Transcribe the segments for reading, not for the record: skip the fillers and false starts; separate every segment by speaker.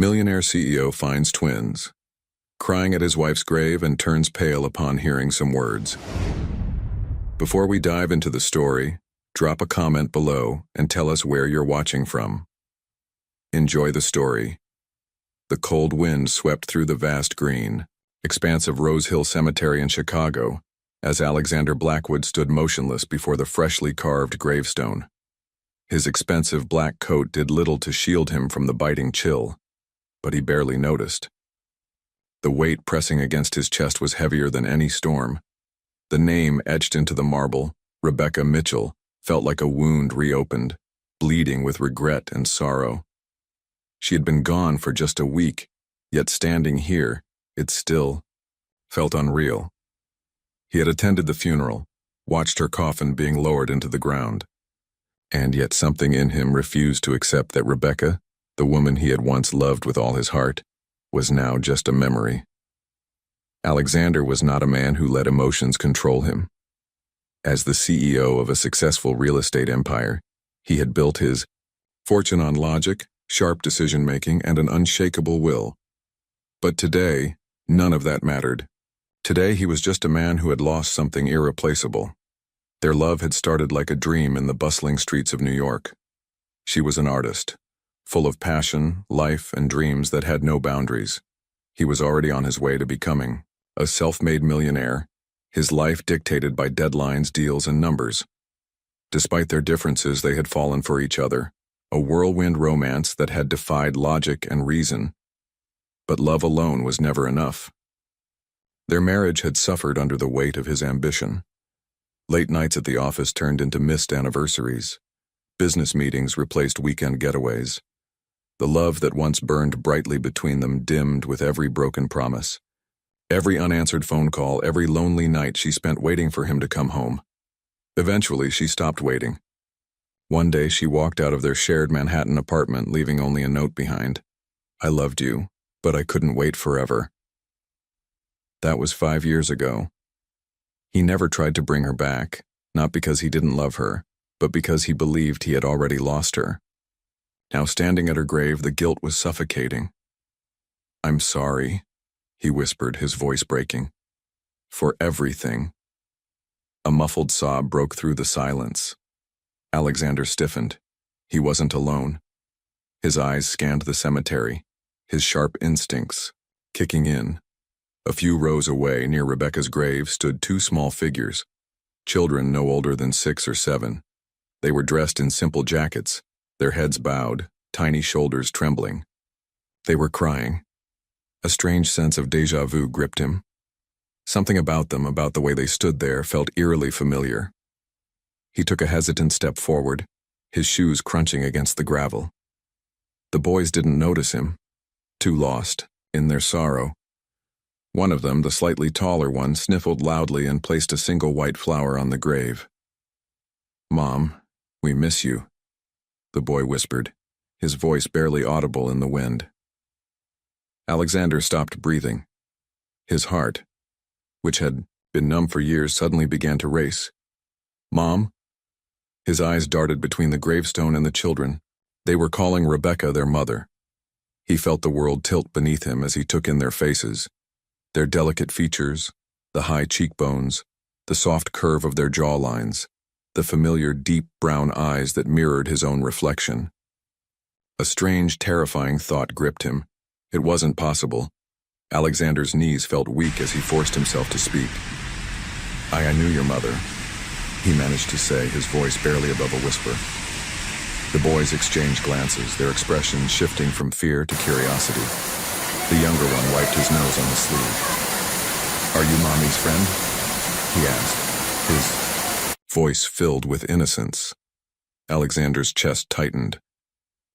Speaker 1: Millionaire CEO finds twins, crying at his wife's grave and turns pale upon hearing some words. Before we dive into the story, drop a comment below and tell us where you're watching from. Enjoy the story. The cold wind swept through the vast green, expanse of Rose Hill Cemetery in Chicago as Alexander Blackwood stood motionless before the freshly carved gravestone. His expensive black coat did little to shield him from the biting chill, but he barely noticed. The weight pressing against his chest was heavier than any storm. The name etched into the marble, Rebecca Mitchell, felt like a wound reopened, bleeding with regret and sorrow. She had been gone for just a week, yet standing here, it still felt unreal. He had attended the funeral, watched her coffin being lowered into the ground, and yet something in him refused to accept that Rebecca, the woman he had once loved with all his heart, was now just a memory. Alexander was not a man who let emotions control him. As the CEO of a successful real estate empire, he had built his fortune on logic, sharp decision-making, and an unshakable will. But today, none of that mattered. Today he was just a man who had lost something irreplaceable. Their love had started like a dream in the bustling streets of New York. She was an artist, full of passion, life, and dreams that had no boundaries. He was already on his way to becoming a self-made millionaire, his life dictated by deadlines, deals, and numbers. Despite their differences, they had fallen for each other, a whirlwind romance that had defied logic and reason. But love alone was never enough. Their marriage had suffered under the weight of his ambition. Late nights at the office turned into missed anniversaries. Business meetings replaced weekend getaways. The love that once burned brightly between them dimmed with every broken promise. Every unanswered phone call, every lonely night she spent waiting for him to come home. Eventually, she stopped waiting. One day, she walked out of their shared Manhattan apartment, leaving only a note behind. "I loved you, but I couldn't wait forever." That was 5 years ago. He never tried to bring her back, not because he didn't love her, but because he believed he had already lost her. Now standing at her grave, the guilt was suffocating. "I'm sorry," he whispered, his voice breaking. "For everything." A muffled sob broke through the silence. Alexander stiffened. He wasn't alone. His eyes scanned the cemetery, his sharp instincts kicking in. A few rows away, near Rebecca's grave, stood two small figures, children no older than 6 or 7. They were dressed in simple jackets, their heads bowed, tiny shoulders trembling. They were crying. A strange sense of déjà vu gripped him. Something about them, about the way they stood there, felt eerily familiar. He took a hesitant step forward, his shoes crunching against the gravel. The boys didn't notice him, too lost in their sorrow. One of them, the slightly taller one, sniffled loudly and placed a single white flower on the grave. "Mom, we miss you," the boy whispered, his voice barely audible in the wind. Alexander stopped breathing. His heart, which had been numb for years, suddenly began to race. "Mom?" His eyes darted between the gravestone and the children. They were calling Rebecca their mother. He felt the world tilt beneath him as he took in their faces. Their delicate features, the high cheekbones, the soft curve of their jawlines, the familiar deep brown eyes that mirrored his own reflection. A strange, terrifying thought gripped him. It wasn't possible. Alexander's knees felt weak as he forced himself to speak. I knew your mother," he managed to say, his voice barely above a whisper. The boys exchanged glances, their expressions shifting from fear to curiosity. The younger one wiped his nose on the sleeve. "Are you Mommy's friend?" he asked, his voice filled with innocence. Alexander's chest tightened.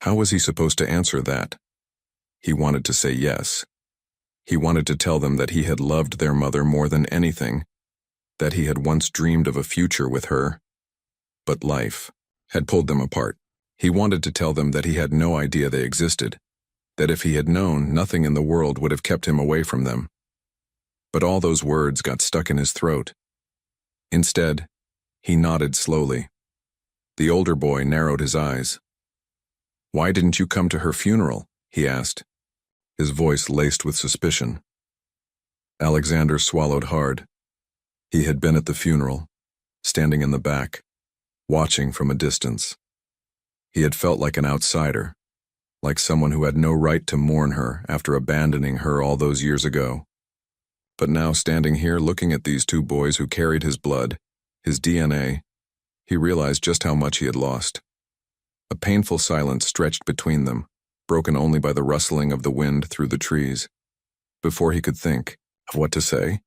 Speaker 1: How was he supposed to answer that? He wanted to say yes. He wanted to tell them that he had loved their mother more than anything, that he had once dreamed of a future with her. But life had pulled them apart. He wanted to tell them that he had no idea they existed, that if he had known, nothing in the world would have kept him away from them. But all those words got stuck in his throat. Instead, he nodded slowly. The older boy narrowed his eyes. "Why didn't you come to her funeral?" he asked, his voice laced with suspicion. Alexander swallowed hard. He had been at the funeral, standing in the back, watching from a distance. He had felt like an outsider, like someone who had no right to mourn her after abandoning her all those years ago. But now, standing here looking at these two boys who carried his blood, his DNA, he realized just how much he had lost. A painful silence stretched between them, broken only by the rustling of the wind through the trees. Before he could think of what to say,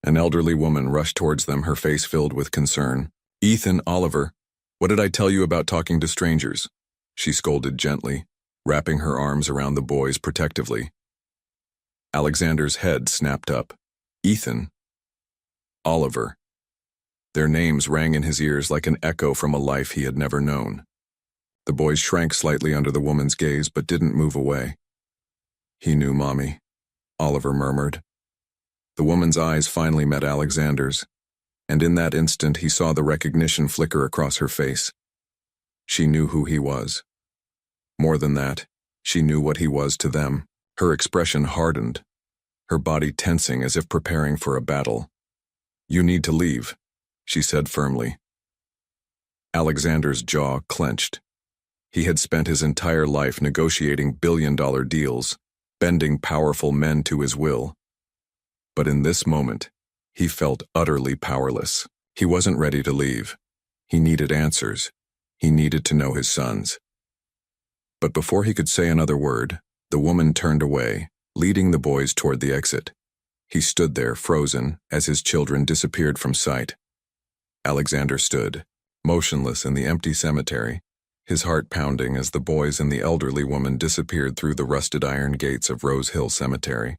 Speaker 1: an elderly woman rushed towards them, her face filled with concern. "Ethan, Oliver, what did I tell you about talking to strangers?" she scolded gently, wrapping her arms around the boys protectively. Alexander's head snapped up. Ethan, Oliver. Their names rang in his ears like an echo from a life he had never known. The boys shrank slightly under the woman's gaze but didn't move away. "He knew, Mommy," Oliver murmured. The woman's eyes finally met Alexander's, and in that instant he saw the recognition flicker across her face. She knew who he was. More than that, she knew what he was to them. Her expression hardened, her body tensing as if preparing for a battle. "You need to leave," she said firmly. Alexander's jaw clenched. He had spent his entire life negotiating billion-dollar deals, bending powerful men to his will. But in this moment, he felt utterly powerless. He wasn't ready to leave. He needed answers. He needed to know his sons. But before he could say another word, the woman turned away, leading the boys toward the exit. He stood there, frozen, as his children disappeared from sight. Alexander stood, motionless in the empty cemetery, his heart pounding as the boys and the elderly woman disappeared through the rusted iron gates of Rose Hill Cemetery.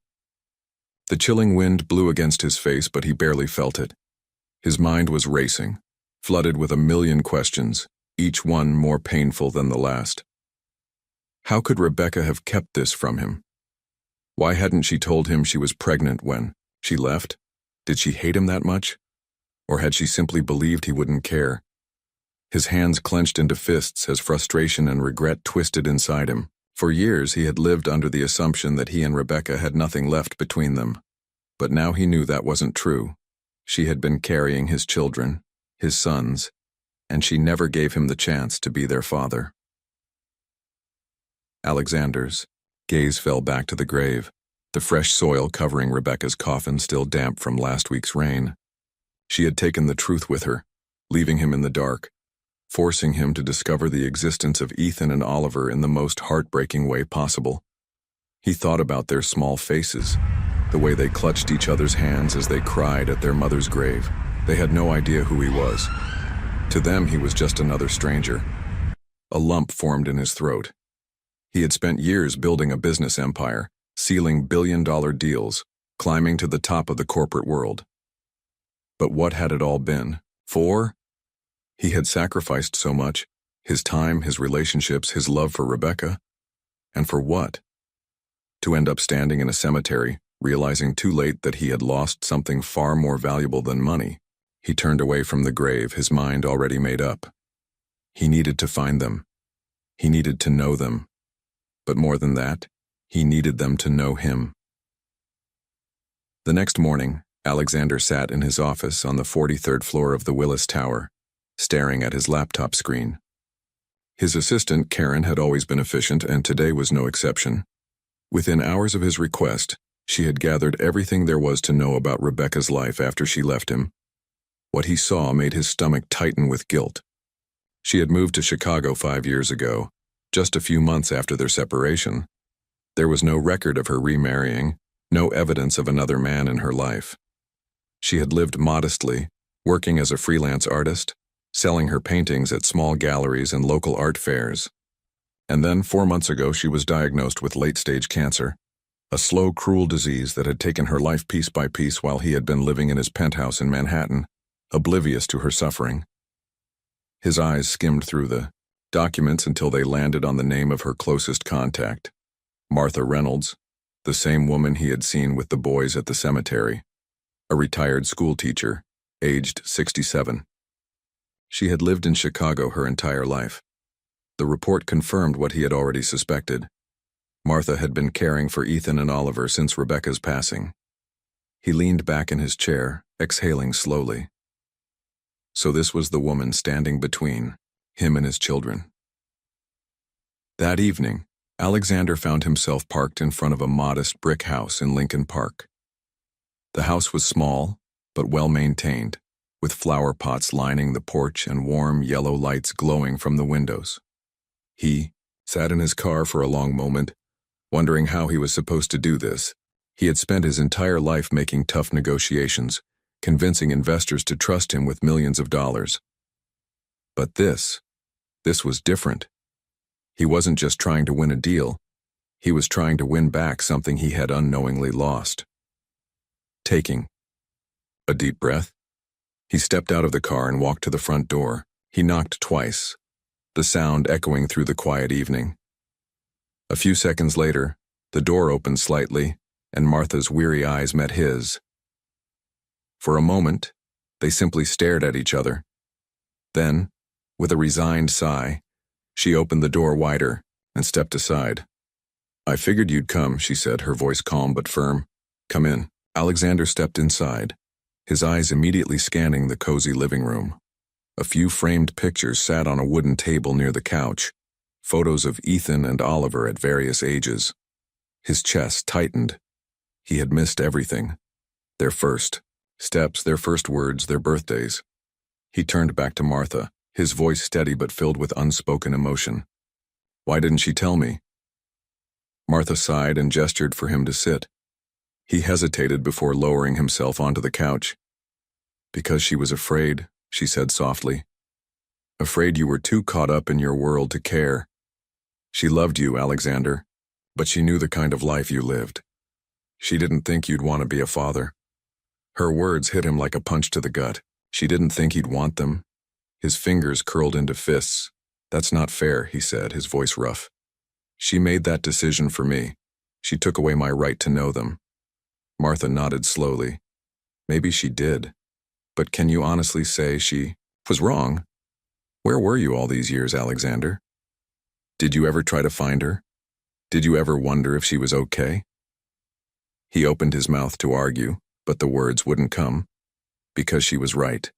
Speaker 1: The chilling wind blew against his face, but he barely felt it. His mind was racing, flooded with a million questions, each one more painful than the last. How could Rebecca have kept this from him? Why hadn't she told him she was pregnant when she left? Did she hate him that much? Or had she simply believed he wouldn't care? His hands clenched into fists as frustration and regret twisted inside him. For years he had lived under the assumption that he and Rebecca had nothing left between them. But now he knew that wasn't true. She had been carrying his children, his sons, and she never gave him the chance to be their father. Alexander's gaze fell back to the grave, the fresh soil covering Rebecca's coffin still damp from last week's rain. She had taken the truth with her, leaving him in the dark, forcing him to discover the existence of Ethan and Oliver in the most heartbreaking way possible. He thought about their small faces, the way they clutched each other's hands as they cried at their mother's grave. They had no idea who he was. To them, he was just another stranger. A lump formed in his throat. He had spent years building a business empire, sealing billion-dollar deals, climbing to the top of the corporate world. But what had it all been for? He had sacrificed so much, his time, his relationships, his love for Rebecca. And for what? To end up standing in a cemetery, realizing too late that he had lost something far more valuable than money. He turned away from the grave, his mind already made up. He needed to find them. He needed to know them. But more than that, he needed them to know him. The next morning, Alexander sat in his office on the 43rd floor of the Willis Tower, staring at his laptop screen. His assistant, Karen, had always been efficient, and today was no exception. Within hours of his request, she had gathered everything there was to know about Rebecca's life after she left him. What he saw made his stomach tighten with guilt. She had moved to Chicago 5 years ago, just a few months after their separation. There was no record of her remarrying, no evidence of another man in her life. She had lived modestly, working as a freelance artist, selling her paintings at small galleries and local art fairs. And then 4 months ago she was diagnosed with late-stage cancer, a slow, cruel disease that had taken her life piece by piece while he had been living in his penthouse in Manhattan, oblivious to her suffering. His eyes skimmed through the documents until they landed on the name of her closest contact, Martha Reynolds, the same woman he had seen with the boys at the cemetery, a retired schoolteacher, aged 67. She had lived in Chicago her entire life. The report confirmed what he had already suspected. Martha had been caring for Ethan and Oliver since Rebecca's passing. He leaned back in his chair, exhaling slowly. So this was the woman standing between him and his children. That evening, Alexander found himself parked in front of a modest brick house in Lincoln Park. The house was small, but well-maintained, with flower pots lining the porch and warm yellow lights glowing from the windows. He sat in his car for a long moment, wondering how he was supposed to do this. He had spent his entire life making tough negotiations, convincing investors to trust him with millions of dollars. But this was different. He wasn't just trying to win a deal, he was trying to win back something he had unknowingly lost. Taking a deep breath, he stepped out of the car and walked to the front door. He knocked twice, the sound echoing through the quiet evening. A few seconds later, the door opened slightly, and Martha's weary eyes met his. For a moment, they simply stared at each other. Then, with a resigned sigh, she opened the door wider and stepped aside. "I figured you'd come," she said, her voice calm but firm. "Come in." Alexander stepped inside, his eyes immediately scanning the cozy living room. A few framed pictures sat on a wooden table near the couch, photos of Ethan and Oliver at various ages. His chest tightened. He had missed everything. Their first steps, their first words, their birthdays. He turned back to Martha, his voice steady but filled with unspoken emotion. "Why didn't she tell me?" Martha sighed and gestured for him to sit. He hesitated before lowering himself onto the couch. "Because she was afraid," she said softly. "Afraid you were too caught up in your world to care. She loved you, Alexander, but she knew the kind of life you lived. She didn't think you'd want to be a father." Her words hit him like a punch to the gut. She didn't think he'd want them. His fingers curled into fists. "That's not fair," he said, his voice rough. "She made that decision for me. She took away my right to know them." Martha nodded slowly. "Maybe she did. But can you honestly say she was wrong? Where were you all these years, Alexander? Did you ever try to find her? Did you ever wonder if she was okay?" He opened his mouth to argue, but the words wouldn't come. Because she was right.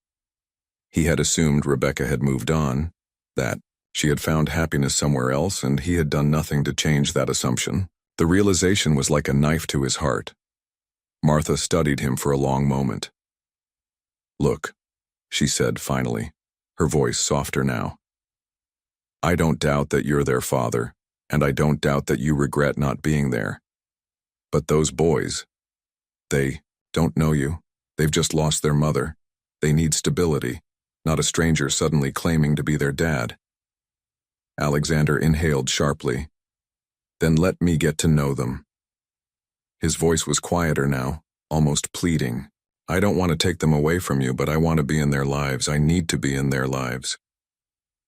Speaker 1: He had assumed Rebecca had moved on, that she had found happiness somewhere else, and he had done nothing to change that assumption. The realization was like a knife to his heart. Martha studied him for a long moment. "Look," she said finally, her voice softer now. "I don't doubt that you're their father, and I don't doubt that you regret not being there. But those boys, they don't know you. They've just lost their mother. They need stability, not a stranger suddenly claiming to be their dad." Alexander inhaled sharply. "Then let me get to know them." His voice was quieter now, almost pleading. "I don't want to take them away from you, but I want to be in their lives. I need to be in their lives."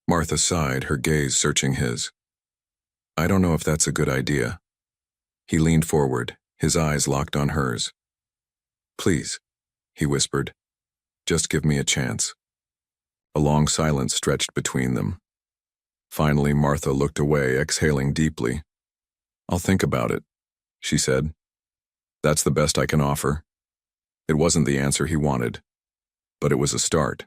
Speaker 1: Martha sighed, her gaze searching his. "I don't know if that's a good idea." He leaned forward, his eyes locked on hers. "Please," he whispered, "just give me a chance." A long silence stretched between them. Finally, Martha looked away, exhaling deeply. "I'll think about it," she said. "That's the best I can offer." It wasn't the answer he wanted, but it was a start.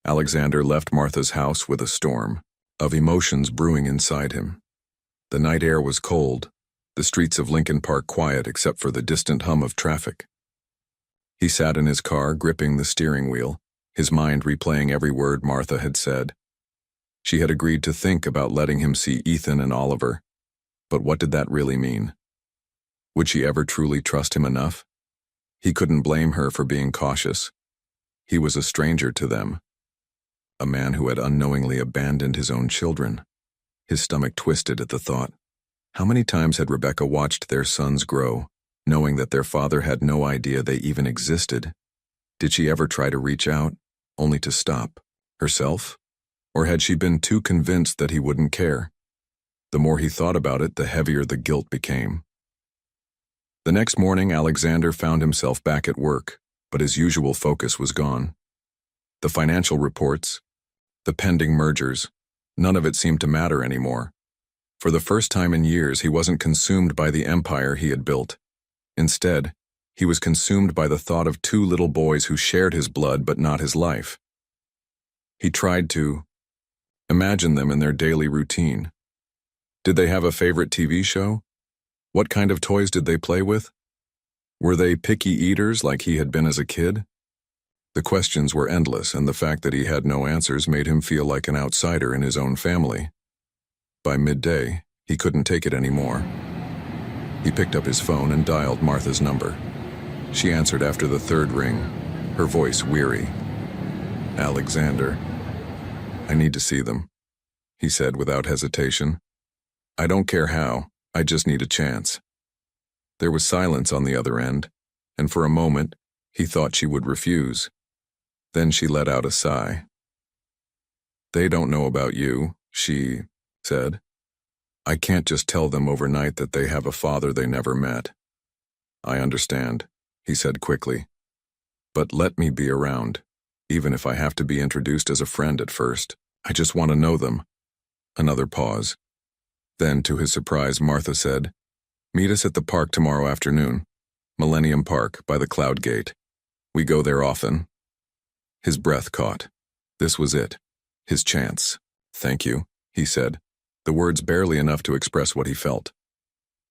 Speaker 1: Alexander left Martha's house with a storm of emotions brewing inside him. The night air was cold, the streets of Lincoln Park quiet except for the distant hum of traffic. He sat in his car, gripping the steering wheel, his mind replaying every word Martha had said. She had agreed to think about letting him see Ethan and Oliver, but what did that really mean? Would she ever truly trust him enough? He couldn't blame her for being cautious. He was a stranger to them, a man who had unknowingly abandoned his own children. His stomach twisted at the thought. How many times had Rebecca watched their sons grow, knowing that their father had no idea they even existed? Did she ever try to reach out, only to stop, herself? Or had she been too convinced that he wouldn't care? The more he thought about it, the heavier the guilt became. The next morning, Alexander found himself back at work, but his usual focus was gone. The financial reports, the pending mergers, none of it seemed to matter anymore. For the first time in years, he wasn't consumed by the empire he had built. Instead, he was consumed by the thought of two little boys who shared his blood but not his life. He tried to imagine them in their daily routine. Did they have a favorite TV show? What kind of toys did they play with? Were they picky eaters like he had been as a kid? The questions were endless, and the fact that he had no answers made him feel like an outsider in his own family. By midday, he couldn't take it anymore. He picked up his phone and dialed Martha's number. She answered after the third ring, her voice weary. "Alexander, I need to see them," he said without hesitation. "I don't care how, I just need a chance." There was silence on the other end, and for a moment, he thought she would refuse. Then she let out a sigh. "They don't know about you," she said. "I can't just tell them overnight that they have a father they never met." "I understand," he said quickly. "But let me be around, even if I have to be introduced as a friend at first. I just want to know them." Another pause. Then, to his surprise, Martha said, "Meet us at the park tomorrow afternoon. Millennium Park, by the Cloud Gate. We go there often." His breath caught. This was it. His chance. "Thank you," he said, the words barely enough to express what he felt.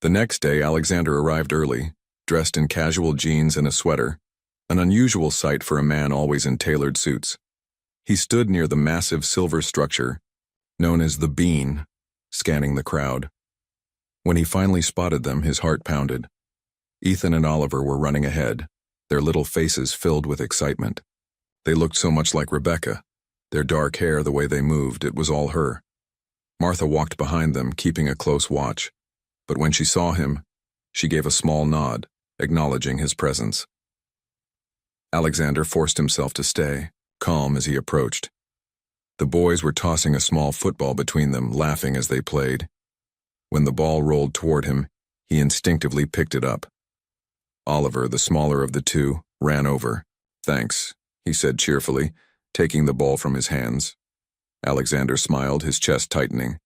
Speaker 1: The next day, Alexander arrived early, dressed in casual jeans and a sweater, an unusual sight for a man always in tailored suits. He stood near the massive silver structure, known as the Bean, scanning the crowd. When he finally spotted them, his heart pounded. Ethan and Oliver were running ahead, their little faces filled with excitement. They looked so much like Rebecca. Their dark hair, the way they moved, it was all her. Martha walked behind them, keeping a close watch. But when she saw him, she gave a small nod, acknowledging his presence. Alexander forced himself to stay, calm as he approached. The boys were tossing a small football between them, laughing as they played. When the ball rolled toward him, he instinctively picked it up. Oliver, the smaller of the two, ran over. "Thanks," he said cheerfully, taking the ball from his hands. Alexander smiled, his chest tightening.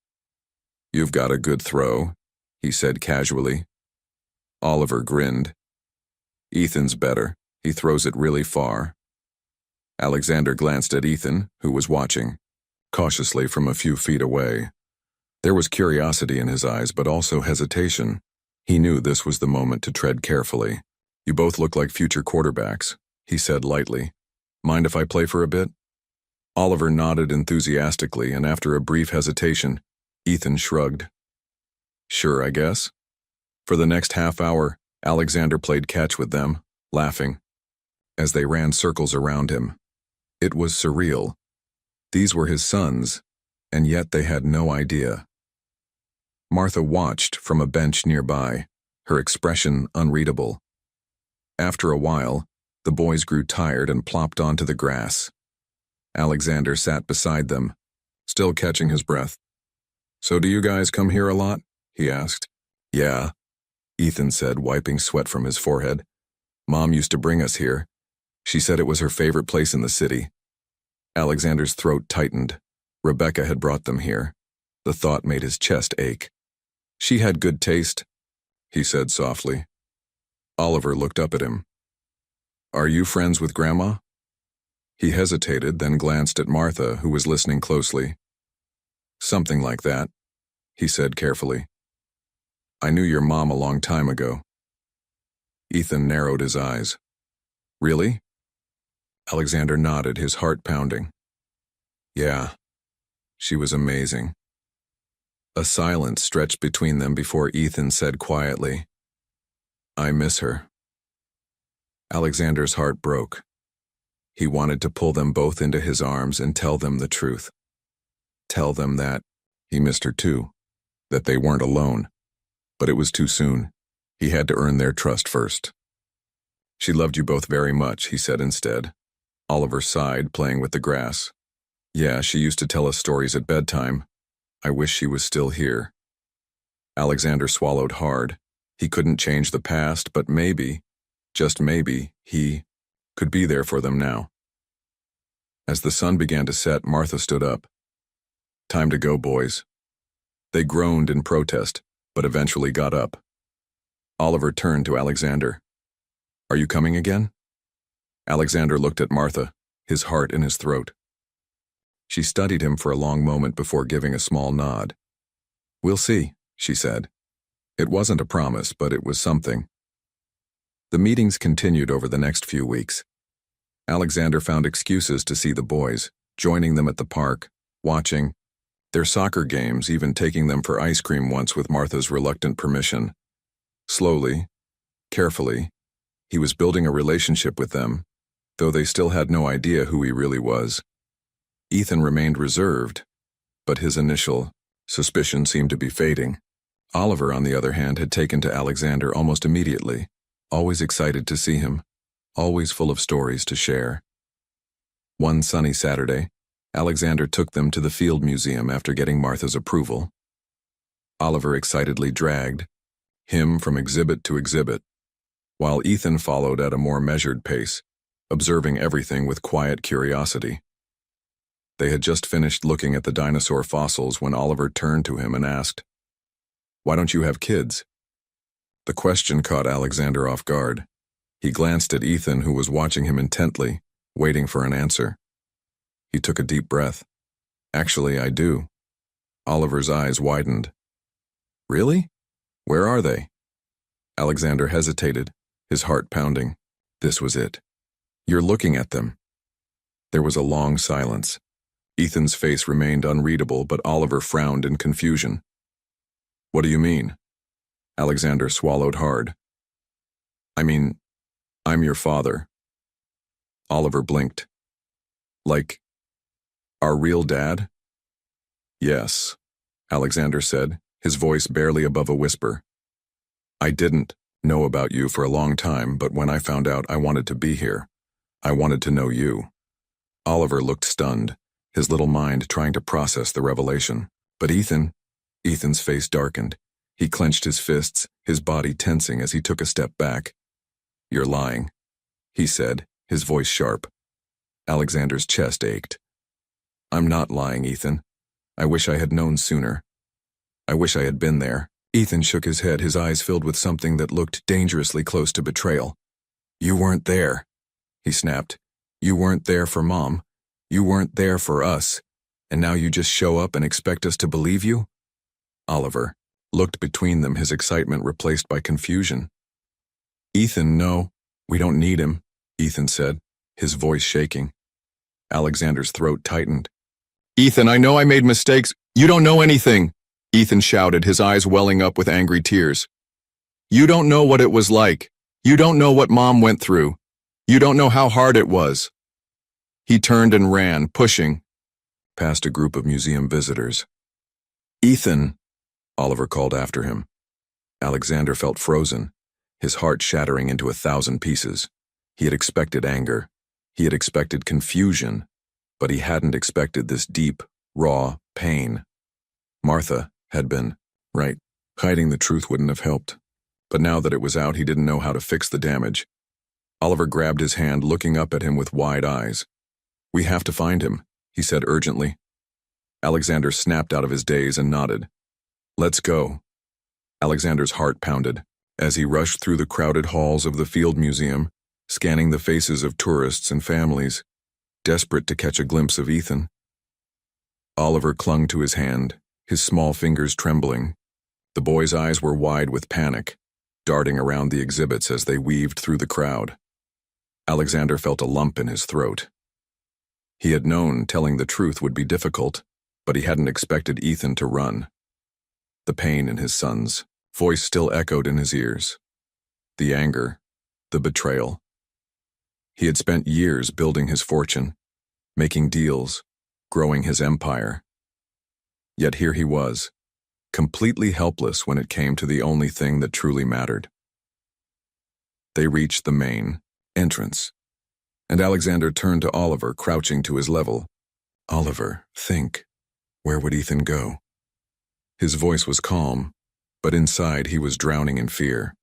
Speaker 1: "You've got a good throw," he said casually. Oliver grinned. "Ethan's better. He throws it really far." Alexander glanced at Ethan, who was watching, cautiously from a few feet away. There was curiosity in his eyes, but also hesitation. He knew this was the moment to tread carefully. "You both look like future quarterbacks," he said lightly. "Mind if I play for a bit?" Oliver nodded enthusiastically, and after a brief hesitation, Ethan shrugged. "Sure, I guess." For the next half hour, Alexander played catch with them, laughing, as they ran circles around him. It was surreal. These were his sons, and yet they had no idea. Martha watched from a bench nearby, her expression unreadable. After a while, the boys grew tired and plopped onto the grass. Alexander sat beside them, still catching his breath. "So do you guys come here a lot?" he asked. "Yeah," Ethan said, wiping sweat from his forehead. "Mom used to bring us here. She said it was her favorite place in the city." Alexander's throat tightened. Rebecca had brought them here. The thought made his chest ache. "She had good taste," he said softly. Oliver looked up at him. "Are you friends with Grandma?" He hesitated, then glanced at Martha, who was listening closely. "Something like that," he said carefully. "I knew your mom a long time ago." Ethan narrowed his eyes. "Really?" Alexander nodded, his heart pounding. "Yeah, she was amazing." A silence stretched between them before Ethan said quietly, "I miss her." Alexander's heart broke. He wanted to pull them both into his arms and tell them the truth. Tell them that he missed her too, that they weren't alone. But it was too soon. He had to earn their trust first. "She loved you both very much," he said instead. Oliver sighed, playing with the grass. "Yeah, she used to tell us stories at bedtime. I wish she was still here." Alexander swallowed hard. He couldn't change the past, but maybe, just maybe, he could be there for them now. As the sun began to set, Martha stood up. "Time to go, boys." They groaned in protest, but eventually got up. Oliver turned to Alexander. "Are you coming again?" Alexander looked at Martha, his heart in his throat. She studied him for a long moment before giving a small nod. "We'll see," she said. It wasn't a promise, but it was something. The meetings continued over the next few weeks. Alexander found excuses to see the boys, joining them at the park, watching their soccer games, even taking them for ice cream once with Martha's reluctant permission. Slowly, carefully, he was building a relationship with them, though they still had no idea who he really was. Ethan remained reserved, but his initial suspicion seemed to be fading. Oliver, on the other hand, had taken to Alexander almost immediately, always excited to see him, always full of stories to share. One sunny Saturday, Alexander took them to the Field Museum after getting Martha's approval. Oliver excitedly dragged him from exhibit to exhibit, while Ethan followed at a more measured pace, observing everything with quiet curiosity. They had just finished looking at the dinosaur fossils when Oliver turned to him and asked, "Why don't you have kids?" The question caught Alexander off guard. He glanced at Ethan, who was watching him intently, waiting for an answer. He took a deep breath. "Actually, I do." Oliver's eyes widened. "Really? Where are they?" Alexander hesitated, his heart pounding. This was it. "You're looking at them." There was a long silence. Ethan's face remained unreadable, but Oliver frowned in confusion. "What do you mean?" Alexander swallowed hard. "I mean, I'm your father." Oliver blinked. "Like, our real dad?" "Yes," Alexander said, his voice barely above a whisper. "I didn't know about you for a long time, but when I found out, I wanted to be here. I wanted to know you." Oliver looked stunned, his little mind trying to process the revelation. "But Ethan's face darkened. He clenched his fists, his body tensing as he took a step back. "You're lying," he said, his voice sharp. Alexander's chest ached. "I'm not lying, Ethan. I wish I had known sooner. I wish I had been there." Ethan shook his head, his eyes filled with something that looked dangerously close to betrayal. "You weren't there," he snapped. "You weren't there for Mom. You weren't there for us. And now you just show up and expect us to believe you?" Oliver looked between them, his excitement replaced by confusion. "Ethan, no, we don't need him," Ethan said, his voice shaking. Alexander's throat tightened. "Ethan, I know I made mistakes. You don't know anything," Ethan shouted, his eyes welling up with angry tears. "You don't know what it was like. You don't know what Mom went through. You don't know how hard it was." He turned and ran, pushing past a group of museum visitors. "Ethan," Oliver called after him. Alexander felt frozen, his heart shattering into 1,000 pieces. He had expected anger. He had expected confusion, but he hadn't expected this deep, raw pain. Martha had been right. Hiding the truth wouldn't have helped. But now that it was out, he didn't know how to fix the damage. Oliver grabbed his hand, looking up at him with wide eyes. "We have to find him," he said urgently. Alexander snapped out of his daze and nodded. "Let's go." Alexander's heart pounded as he rushed through the crowded halls of the Field Museum, scanning the faces of tourists and families, desperate to catch a glimpse of Ethan. Oliver clung to his hand, his small fingers trembling. The boy's eyes were wide with panic, darting around the exhibits as they weaved through the crowd. Alexander felt a lump in his throat. He had known telling the truth would be difficult, but he hadn't expected Ethan to run. The pain in his son's voice still echoed in his ears. The anger, the betrayal. He had spent years building his fortune, making deals, growing his empire. Yet here he was, completely helpless when it came to the only thing that truly mattered. They reached the main entrance, and Alexander turned to Oliver, crouching to his level. "Oliver, think. Where would Ethan go?" His voice was calm, but inside he was drowning in fear.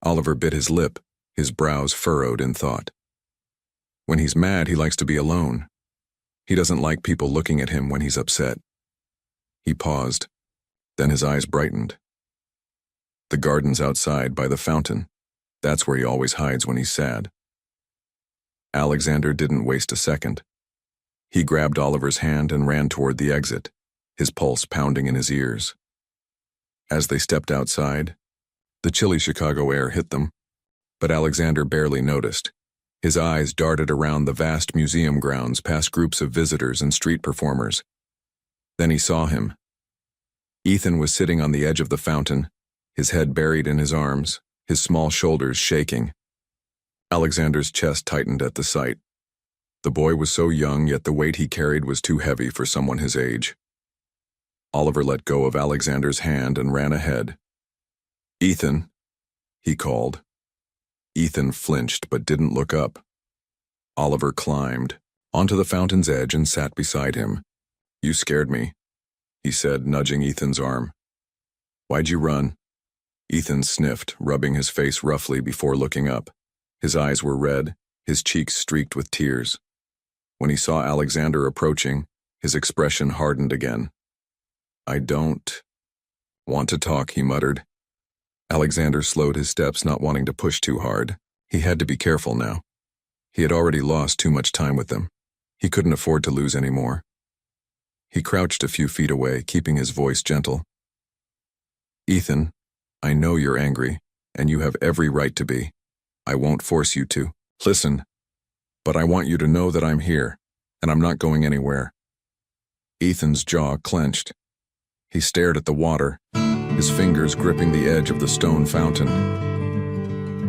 Speaker 1: Oliver bit his lip, his brows furrowed in thought. When he's mad, he likes to be alone. He doesn't like people looking at him when he's upset. He paused, Then his eyes brightened. The garden's outside by the fountain. That's where he always hides when he's sad. Alexander didn't waste a second. He grabbed Oliver's hand and ran toward the exit, his pulse pounding in his ears. As they stepped outside, the chilly Chicago air hit them, but Alexander barely noticed. His eyes darted around the vast museum grounds past groups of visitors and street performers. Then he saw him. Ethan was sitting on the edge of the fountain, his head buried in his arms, his small shoulders shaking. Alexander's chest tightened at the sight. The boy was so young, yet the weight he carried was too heavy for someone his age. Oliver let go of Alexander's hand and ran ahead. "Ethan," he called. Ethan flinched but didn't look up. Oliver climbed onto the fountain's edge and sat beside him. "You scared me," he said, nudging Ethan's arm. "Why'd you run?" Ethan sniffed, rubbing his face roughly before looking up. His eyes were red, his cheeks streaked with tears. When he saw Alexander approaching, his expression hardened again. "I don't want to talk," he muttered. Alexander slowed his steps, not wanting to push too hard. He had to be careful now. He had already lost too much time with them. He couldn't afford to lose any more. He crouched a few feet away, keeping his voice gentle. "Ethan, I know you're angry, and you have every right to be. I won't force you to. Listen, but I want you to know that I'm here, and I'm not going anywhere." Ethan's jaw clenched. He stared at the water, his fingers gripping the edge of the stone fountain.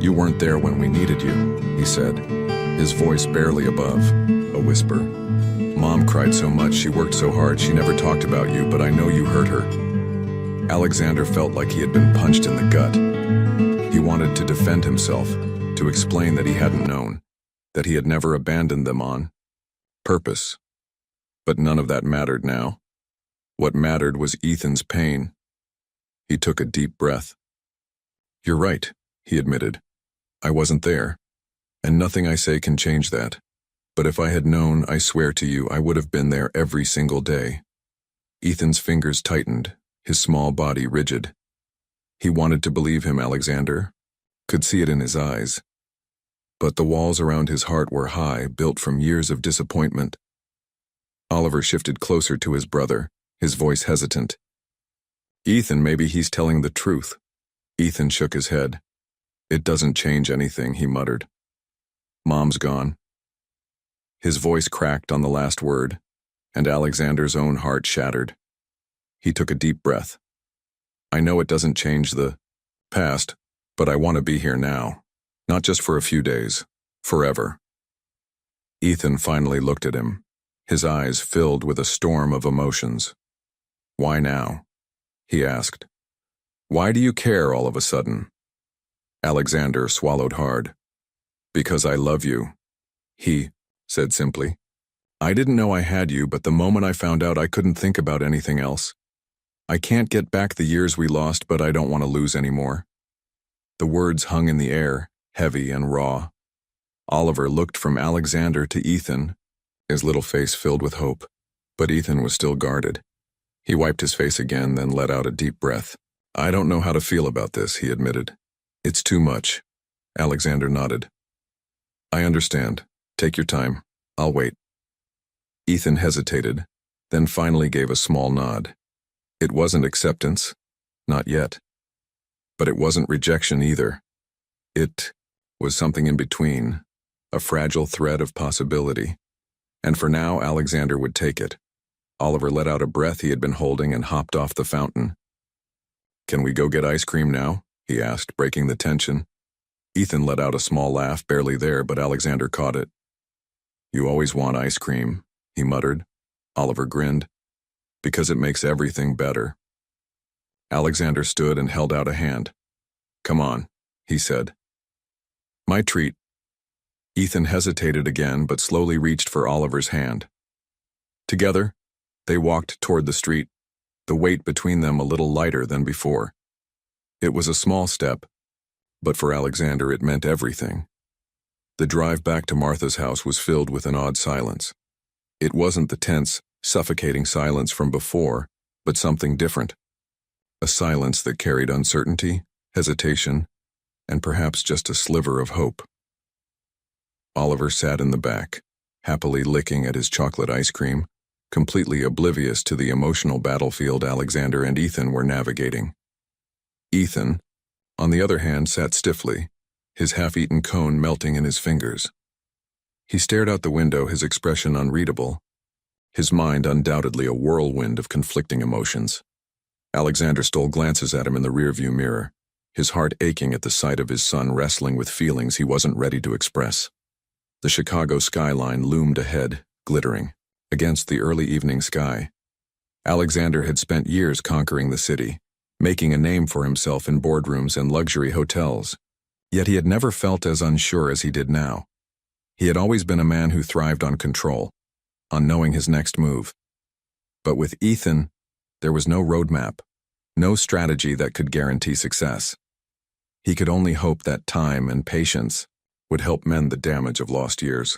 Speaker 1: "You weren't there when we needed you," he said, his voice barely above a whisper. "Mom cried so much, she worked so hard, she never talked about you, but I know you hurt her." Alexander felt like he had been punched in the gut. He wanted to defend himself, to explain that he hadn't known, that he had never abandoned them on purpose. But none of that mattered now. What mattered was Ethan's pain. He took a deep breath. "You're right," he admitted. "I wasn't there, and nothing I say can change that. But if I had known, I swear to you, I would have been there every single day." Ethan's fingers tightened, his small body rigid. He wanted to believe him, Alexander, could see it in his eyes. But the walls around his heart were high, built from years of disappointment. Oliver shifted closer to his brother, his voice hesitant. "Ethan, maybe he's telling the truth." Ethan shook his head. "It doesn't change anything," he muttered. "Mom's gone." His voice cracked on the last word, and Alexander's own heart shattered. He took a deep breath. "I know it doesn't change the past, but I want to be here now. Not just for a few days, forever." Ethan finally looked at him, his eyes filled with a storm of emotions. "Why now?" he asked. "Why do you care all of a sudden?" Alexander swallowed hard. "Because I love you," he said simply. "I didn't know I had you, but the moment I found out, I couldn't think about anything else. I can't get back the years we lost, but I don't want to lose anymore." The words hung in the air, heavy and raw. Oliver looked from Alexander to Ethan, his little face filled with hope, but Ethan was still guarded. He wiped his face again, then let out a deep breath. "I don't know how to feel about this," he admitted. "It's too much." Alexander nodded. "I understand. Take your time. I'll wait." Ethan hesitated, then finally gave a small nod. It wasn't acceptance, not yet. But it wasn't rejection either. It was something in between, a fragile thread of possibility. And for now, Alexander would take it. Oliver let out a breath he had been holding and hopped off the fountain. "Can we go get ice cream now?" he asked, breaking the tension. Ethan let out a small laugh, barely there, but Alexander caught it. "You always want ice cream," he muttered. Oliver grinned. "Because it makes everything better." Alexander stood and held out a hand. "Come on," he said. "My treat." Ethan hesitated again, but slowly reached for Oliver's hand. Together, they walked toward the street, the weight between them a little lighter than before. It was a small step, but for Alexander it meant everything. The drive back to Martha's house was filled with an odd silence. It wasn't the tense, suffocating silence from before, but something different. a silence that carried uncertainty, hesitation, and perhaps just a sliver of hope. Oliver sat in the back, happily licking at his chocolate ice cream, completely oblivious to the emotional battlefield Alexander and Ethan were navigating. Ethan, on the other hand, sat stiffly, his half-eaten cone melting in his fingers. He stared out the window, his expression unreadable, his mind undoubtedly a whirlwind of conflicting emotions. Alexander stole glances at him in the rearview mirror, his heart aching at the sight of his son wrestling with feelings he wasn't ready to express. The Chicago skyline loomed ahead, glittering, against the early evening sky. Alexander had spent years conquering the city, making a name for himself in boardrooms and luxury hotels. Yet he had never felt as unsure as he did now. He had always been a man who thrived on control, on knowing his next move. But with Ethan, there was no roadmap, no strategy that could guarantee success. He could only hope that time and patience would help mend the damage of lost years.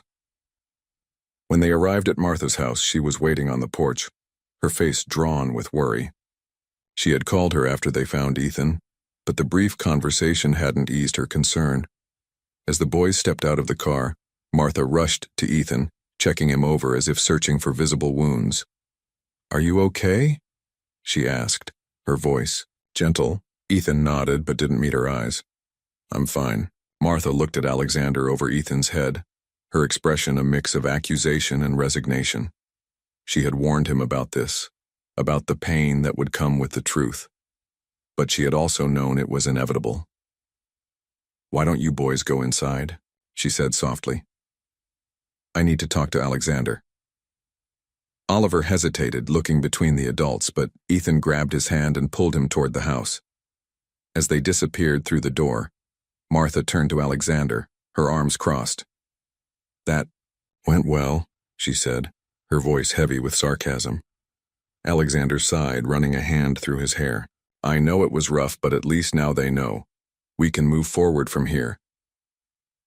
Speaker 1: When they arrived at Martha's house, she was waiting on the porch, her face drawn with worry. She had called her after they found Ethan, but the brief conversation hadn't eased her concern. As the boys stepped out of the car, Martha rushed to Ethan, checking him over as if searching for visible wounds. "Are you okay?" she asked, her voice gentle. Ethan nodded but didn't meet her eyes. "I'm fine." Martha looked at Alexander over Ethan's head, her expression a mix of accusation and resignation. She had warned him about this, about the pain that would come with the truth. But she had also known it was inevitable. "Why don't you boys go inside?" she said softly. "I need to talk to Alexander." Oliver hesitated, looking between the adults, but Ethan grabbed his hand and pulled him toward the house. As they disappeared through the door, Martha turned to Alexander, her arms crossed. "That went well," she said, her voice heavy with sarcasm. Alexander sighed, running a hand through his hair. "I know it was rough, but at least now they know. We can move forward from here."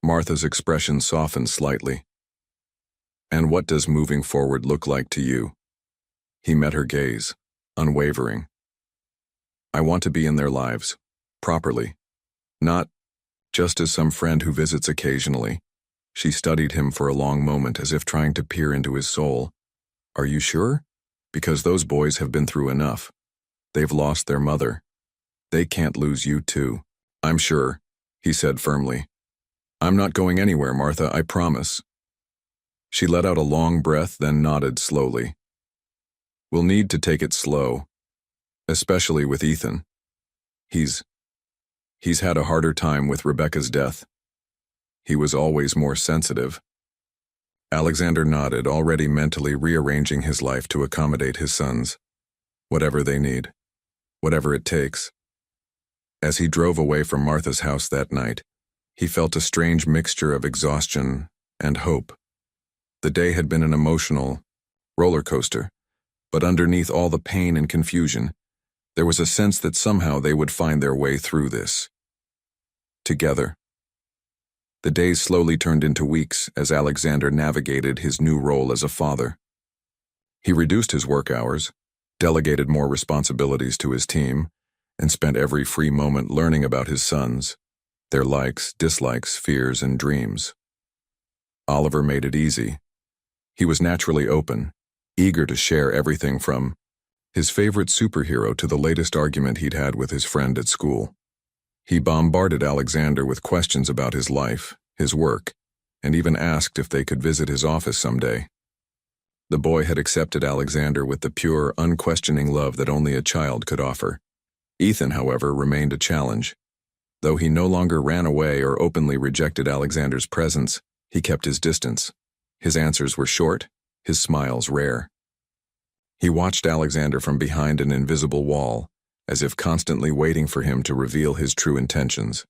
Speaker 1: Martha's expression softened slightly. "And what does moving forward look like to you?" He met her gaze, unwavering. "I want to be in their lives, properly. Not just as some friend who visits occasionally." She studied him for a long moment as if trying to peer into his soul. "Are you sure? Because those boys have been through enough. They've lost their mother. They can't lose you too." "I'm sure," he said firmly. "I'm not going anywhere, Martha, I promise." She let out a long breath, then nodded slowly. "We'll need to take it slow, especially with Ethan. He's had a harder time with Rebecca's death. He was always more sensitive." Alexander nodded, already mentally rearranging his life to accommodate his sons. Whatever they need, whatever it takes. As he drove away from Martha's house that night, he felt a strange mixture of exhaustion and hope. The day had been an emotional roller coaster, but underneath all the pain and confusion, there was a sense that somehow they would find their way through this. Together. The days slowly turned into weeks as Alexander navigated his new role as a father. He reduced his work hours, delegated more responsibilities to his team, and spent every free moment learning about his sons, their likes, dislikes, fears, and dreams. Oliver made it easy. He was naturally open, eager to share everything from his favorite superhero to the latest argument he'd had with his friend at school. He bombarded Alexander with questions about his life, his work, and even asked if they could visit his office someday. The boy had accepted Alexander with the pure, unquestioning love that only a child could offer. Ethan, however, remained a challenge. Though he no longer ran away or openly rejected Alexander's presence, he kept his distance. His answers were short, his smiles rare. He watched Alexander from behind an invisible wall, as if constantly waiting for him to reveal his true intentions.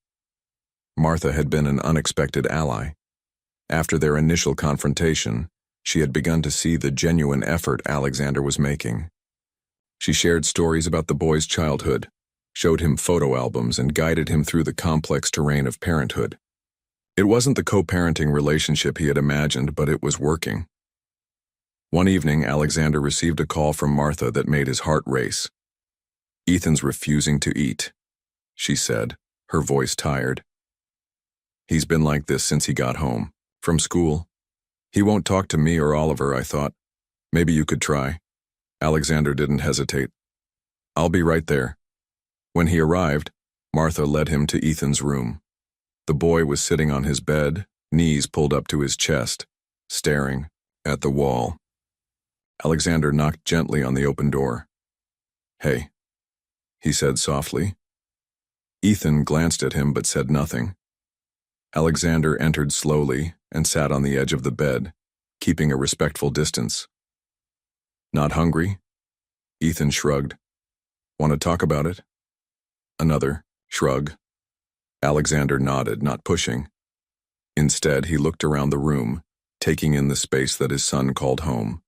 Speaker 1: Martha had been an unexpected ally. After their initial confrontation, she had begun to see the genuine effort Alexander was making. She shared stories about the boy's childhood, showed him photo albums, and guided him through the complex terrain of parenthood. It wasn't the co-parenting relationship he had imagined, but it was working. One evening, Alexander received a call from Martha that made his heart race. Ethan's refusing to eat, she said, her voice tired. He's been like this since he got home, from school. He won't talk to me or Oliver, I thought. Maybe you could try. Alexander didn't hesitate. I'll be right there. When he arrived, Martha led him to Ethan's room. The boy was sitting on his bed, knees pulled up to his chest, staring at the wall. Alexander knocked gently on the open door. "Hey," he said softly. Ethan glanced at him but said nothing. Alexander entered slowly and sat on the edge of the bed, keeping a respectful distance. "Not hungry?" Ethan shrugged. "Want to talk about it?" Another shrug. Alexander nodded, not pushing. Instead, he looked around the room, taking in the space that his son called home.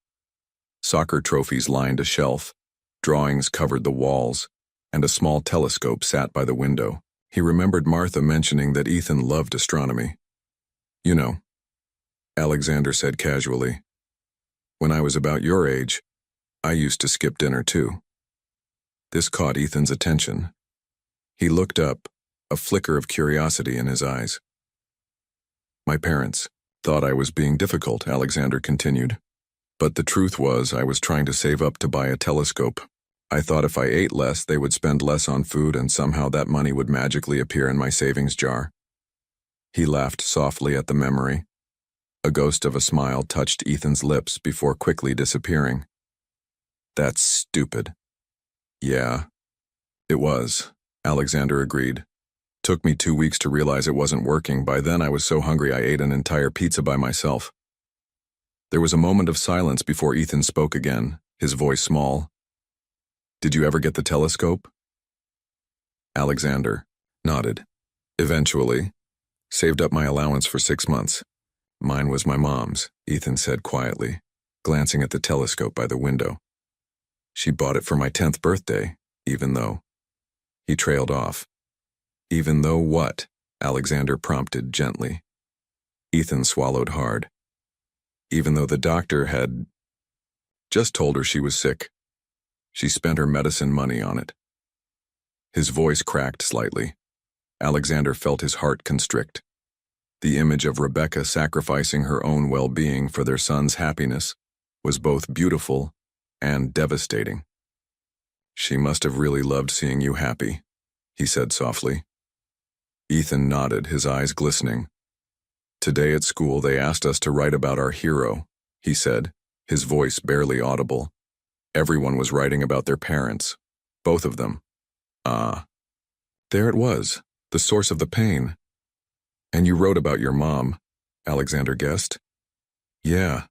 Speaker 1: Soccer trophies lined a shelf, drawings covered the walls, and a small telescope sat by the window. He remembered Martha mentioning that Ethan loved astronomy. "You know," Alexander said casually, "when I was about your age, I used to skip dinner too." This caught Ethan's attention. He looked up, a flicker of curiosity in his eyes. "My parents thought I was being difficult," Alexander continued. "But the truth was I was trying to save up to buy a telescope. I thought if I ate less, they would spend less on food and somehow that money would magically appear in my savings jar." He laughed softly at the memory. A ghost of a smile touched Ethan's lips before quickly disappearing. "That's stupid." "Yeah, it was," Alexander agreed. "Took me 2 weeks to realize it wasn't working. By then I was so hungry I ate an entire pizza by myself." There was a moment of silence before Ethan spoke again, his voice small. "Did you ever get the telescope?" Alexander nodded. "Eventually. Saved up my allowance for 6 months. Mine was my mom's," Ethan said quietly, glancing at the telescope by the window. "She bought it for my 10th birthday, even though..." He trailed off. "Even though what?" Alexander prompted gently. Ethan swallowed hard. "Even though the doctor had just told her she was sick. She spent her medicine money on it." His voice cracked slightly. Alexander felt his heart constrict. The image of Rebecca sacrificing her own well-being for their son's happiness was both beautiful and devastating. "She must have really loved seeing you happy," he said softly. Ethan nodded, his eyes glistening. "Today at school they asked us to write about our hero," he said, his voice barely audible. "Everyone was writing about their parents. Both of them. Ah. There it was, the source of the pain." "And you wrote about your mom," Alexander guessed. "Yeah."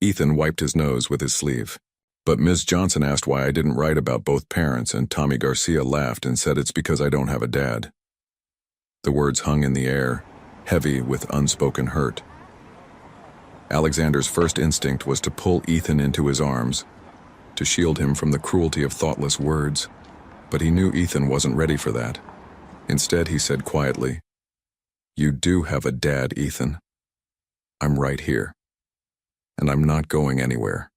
Speaker 1: Ethan wiped his nose with his sleeve. "But Ms. Johnson asked why I didn't write about both parents, and Tommy Garcia laughed and said it's because I don't have a dad." The words hung in the air, heavy with unspoken hurt. Alexander's first instinct was to pull Ethan into his arms, to shield him from the cruelty of thoughtless words, but he knew Ethan wasn't ready for that. Instead, he said quietly, "You do have a dad, Ethan. I'm right here, and I'm not going anywhere."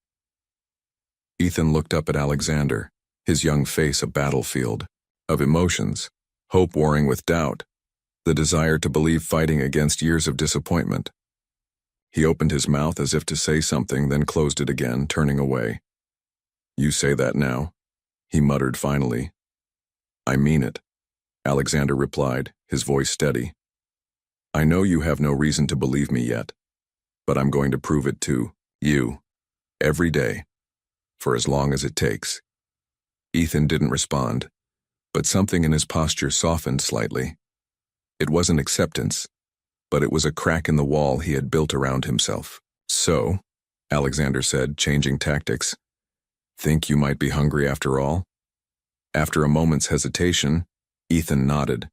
Speaker 1: Ethan looked up at Alexander, his young face a battlefield of emotions, hope warring with doubt, the desire to believe fighting against years of disappointment. He opened his mouth as if to say something, then closed it again, turning away. "You say that now," he muttered finally. "I mean it," Alexander replied, his voice steady. "I know you have no reason to believe me yet, but I'm going to prove it to you, every day, for as long as it takes." Ethan didn't respond, but something in his posture softened slightly. It wasn't acceptance, but it was a crack in the wall he had built around himself. "So," Alexander said, changing tactics, "think you might be hungry after all?" After a moment's hesitation, Ethan nodded.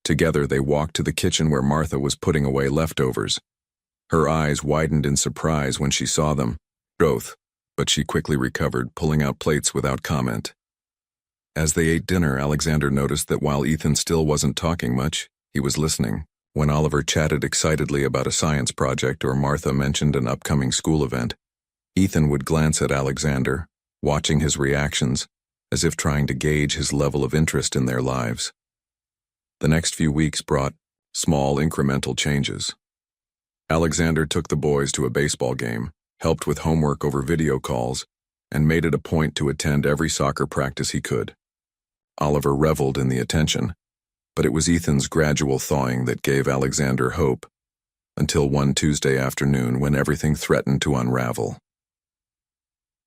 Speaker 1: Together they walked to the kitchen where Martha was putting away leftovers. Her eyes widened in surprise when she saw them, both, but she quickly recovered, pulling out plates without comment. As they ate dinner, Alexander noticed that while Ethan still wasn't talking much, he was listening. When Oliver chatted excitedly about a science project or Martha mentioned an upcoming school event, Ethan would glance at Alexander, watching his reactions, as if trying to gauge his level of interest in their lives. The next few weeks brought small incremental changes. Alexander took the boys to a baseball game, helped with homework over video calls, and made it a point to attend every soccer practice he could. Oliver reveled in the attention, but it was Ethan's gradual thawing that gave Alexander hope, until one Tuesday afternoon when everything threatened to unravel.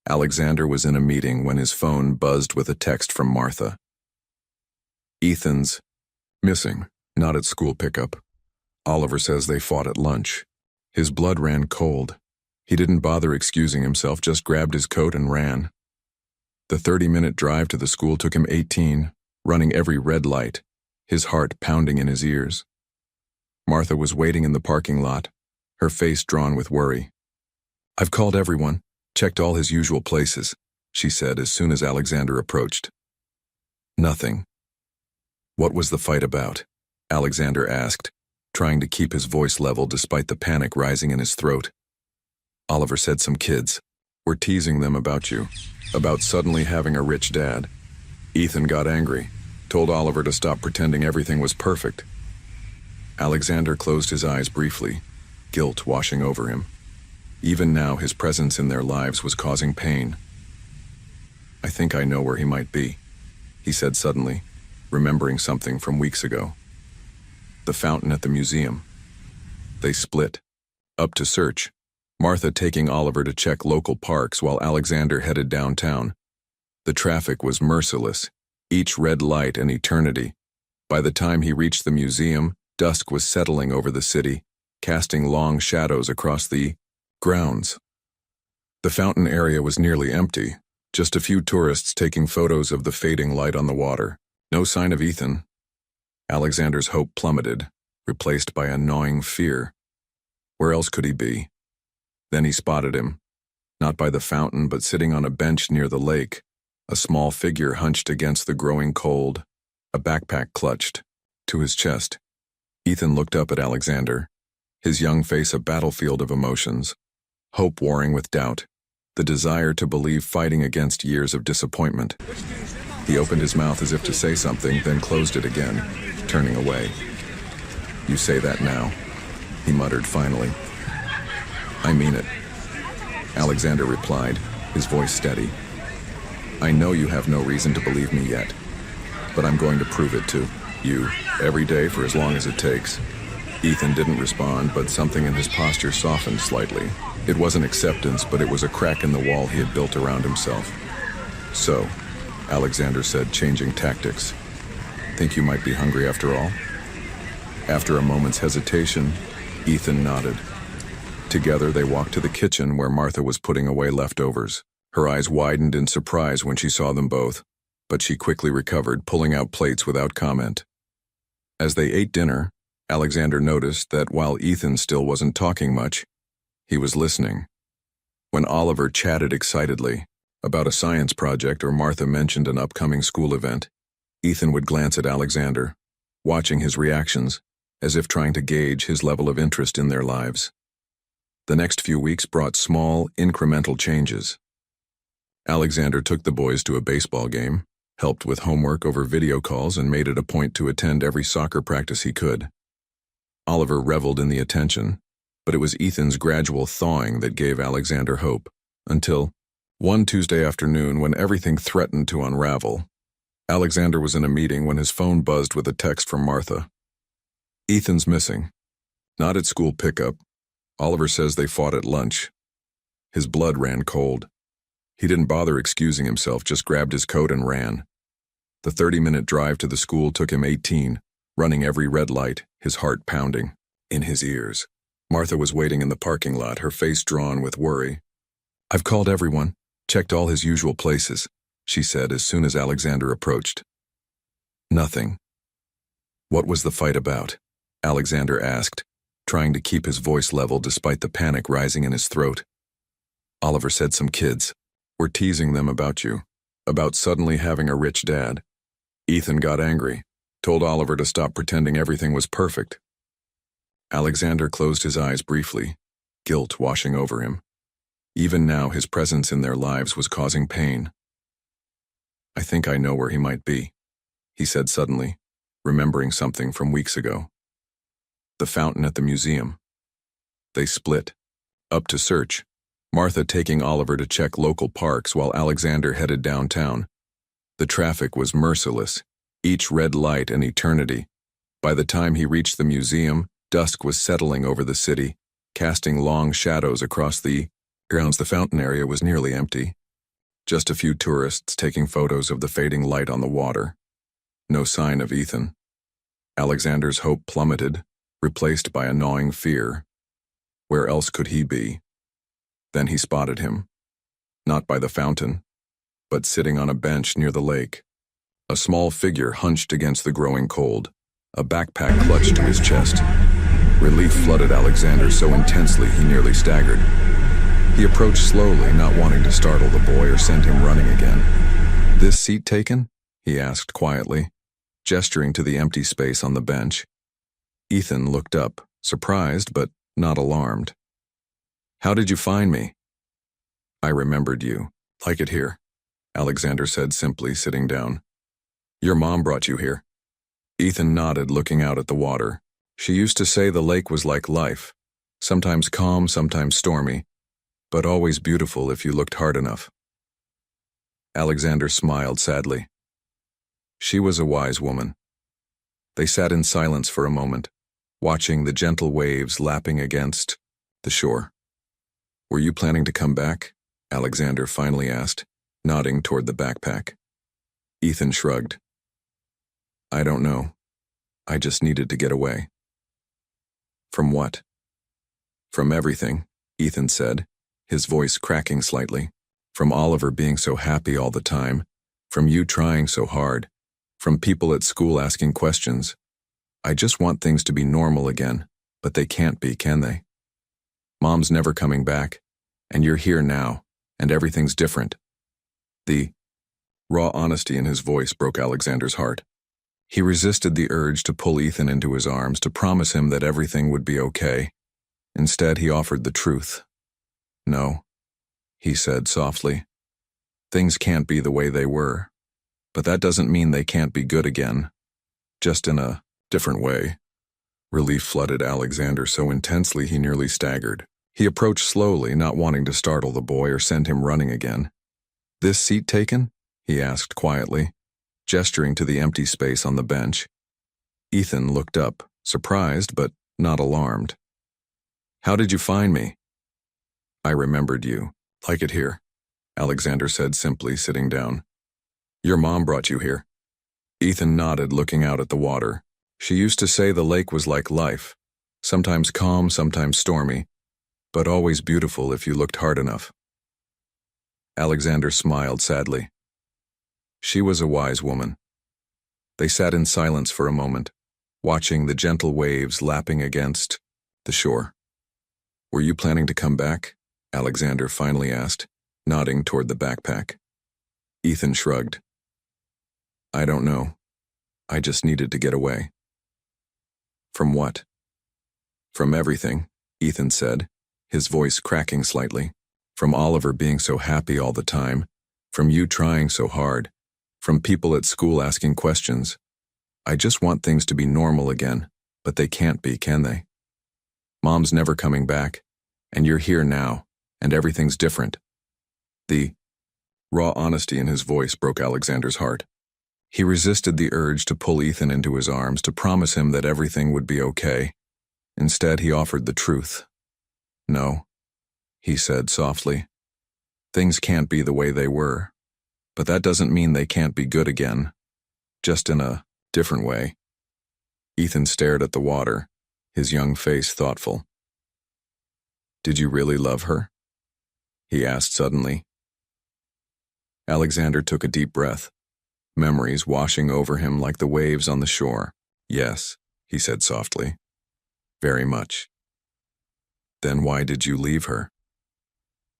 Speaker 1: Alexander was in a meeting when his phone buzzed with a text from Martha. "Ethan's missing, not at school pickup. Oliver says they fought at lunch. His blood ran cold. He didn't bother excusing himself, just grabbed his coat and ran. The 30-minute drive to the school took him 18, running every red light, his heart pounding in his ears." Martha was waiting in the parking lot, her face drawn with worry. "I've called everyone, checked all his usual places," she said as soon as Alexander approached. "Nothing." "What was the fight about?" Alexander asked, trying to keep his voice level despite the panic rising in his throat. Oliver said some kids were teasing them about you, about suddenly having a rich dad. Ethan got angry, told Oliver to stop pretending everything was perfect. Alexander closed his eyes briefly, guilt washing over him. Even now, his presence in their lives was causing pain. "I think I know where he might be," he said suddenly, remembering something from weeks ago. "The fountain at the museum." They split, up to search, Martha taking Oliver to check local parks while Alexander headed downtown. The traffic was merciless, each red light an eternity. By the time he reached the museum, dusk was settling over the city, casting long shadows across the grounds. The fountain area was nearly empty, just a few tourists taking photos of the fading light on the water. No sign of Ethan. Alexander's hope plummeted, replaced by a gnawing fear. Where else could he be? Then he spotted him, not by the fountain but sitting on a bench near the lake, a small figure hunched against the growing cold, a backpack clutched to his chest. Ethan looked up at Alexander, his young face a battlefield of emotions, hope warring with doubt, the desire to believe fighting against years of disappointment. He opened his mouth as if to say something, then closed it again, turning away. "You say that now," he muttered finally. "I mean it," Alexander replied, his voice steady. "I know you have no reason to believe me yet, but I'm going to prove it to you every day for as long as it takes." Ethan didn't respond, but something in his posture softened slightly. It wasn't acceptance, but it was a crack in the wall he had built around himself. "So," Alexander said, changing tactics, "think you might be hungry after all?" After a moment's hesitation, Ethan nodded. Together they walked to the kitchen where Martha was putting away leftovers. Her eyes widened in surprise when she saw them both, but she quickly recovered, pulling out plates without comment. As they ate dinner, Alexander noticed that while Ethan still wasn't talking much, he was listening. When Oliver chatted excitedly about a science project or Martha mentioned an upcoming school event, Ethan would glance at Alexander, watching his reactions, as if trying to gauge his level of interest in their lives. The next few weeks brought small, incremental changes. Alexander took the boys to a baseball game, helped with homework over video calls, and made it a point to attend every soccer practice he could. Oliver reveled in the attention, but it was Ethan's gradual thawing that gave Alexander hope, until one Tuesday afternoon when everything threatened to unravel. Alexander was in a meeting when his phone buzzed with a text from Martha. "Ethan's missing. Not at school pickup. Oliver says they fought at lunch." His blood ran cold. He didn't bother excusing himself, just grabbed his coat and ran. The 30-minute drive to the school took him 18, running every red light, his heart pounding in his ears. Martha was waiting in the parking lot, her face drawn with worry. "I've called everyone, checked all his usual places," she said as soon as Alexander approached. "Nothing." "What was the fight about?" Alexander asked, trying to keep his voice level despite the panic rising in his throat. Oliver said some kids were teasing them about you, about suddenly having a rich dad. Ethan got angry, told Oliver to stop pretending everything was perfect. Alexander closed his eyes briefly, guilt washing over him. Even now, his presence in their lives was causing pain. I think I know where he might be, he said suddenly, remembering something from weeks ago. The fountain at the museum. They split, up to search, Martha taking Oliver to check local parks while Alexander headed downtown. The traffic was merciless, each red light an eternity. By the time he reached the museum, dusk was settling over the city, casting long shadows across the grounds. The fountain area was nearly empty. Just a few tourists taking photos of the fading light on the water. No sign of Ethan. Alexander's hope plummeted, replaced by a gnawing fear. Where else could he be? Then he spotted him. Not by the fountain, but sitting on a bench near the lake. A small figure hunched against the growing cold, a backpack clutched to his chest. Relief flooded Alexander so intensely he nearly staggered. He approached slowly, not wanting to startle the boy or send him running again. "This seat taken?" he asked quietly, gesturing to the empty space on the bench. Ethan looked up, surprised but not alarmed. "How did you find me?" "I remembered you. Like it here," Alexander said simply, sitting down. "Your mom brought you here." Ethan nodded, looking out at the water. "She used to say the lake was like life, sometimes calm, sometimes stormy, but always beautiful if you looked hard enough." Alexander smiled sadly. She was a wise woman. They sat in silence for a moment, watching the gentle waves lapping against the shore. "Were you planning to come back?" Alexander finally asked, nodding toward the backpack. Ethan shrugged. "I don't know. I just needed to get away." "From what?" "From everything," Ethan said, his voice cracking slightly. "From Oliver being so happy all the time, from you trying so hard, from people at school asking questions. I just want things to be normal again, but they can't be, can they? Mom's never coming back, and you're here now, and everything's different." The raw honesty in his voice broke Alexander's heart. He resisted the urge to pull Ethan into his arms to promise him that everything would be okay. Instead, he offered the truth. "No," he said softly. "Things can't be the way they were, but that doesn't mean they can't be good again, just in a different way." Relief flooded Alexander so intensely he nearly staggered. He approached slowly, not wanting to startle the boy or send him running again. "This seat taken?" he asked quietly, gesturing to the empty space on the bench. Ethan looked up, surprised but not alarmed. "How did you find me?" "I remembered you. Like it here," Alexander said simply, sitting down. "Your mom brought you here." Ethan nodded, looking out at the water. "She used to say the lake was like life, sometimes calm, sometimes stormy, but always beautiful if you looked hard enough." Alexander smiled sadly. She was a wise woman. They sat in silence for a moment, watching the gentle waves lapping against the shore. "Were you planning to come back?" Alexander finally asked, nodding toward the backpack. Ethan shrugged. "I don't know. I just needed to get away." "From what?" "From everything," Ethan said, his voice cracking slightly. "From Oliver being so happy all the time, from you trying so hard, from people at school asking questions. I just want things to be normal again, but they can't be, can they? Mom's never coming back, and you're here now, and everything's different." The raw honesty in his voice broke Alexander's heart. He resisted the urge to pull Ethan into his arms to promise him that everything would be okay. Instead, he offered the truth. "No," he said softly. "Things can't be the way they were, but that doesn't mean they can't be good again, just in a different way." Ethan stared at the water, his young face thoughtful. "Did you really love her?" he asked suddenly. Alexander took a deep breath, memories washing over him like the waves on the shore. "Yes," he said softly. "Very much." "Then why did you leave her?"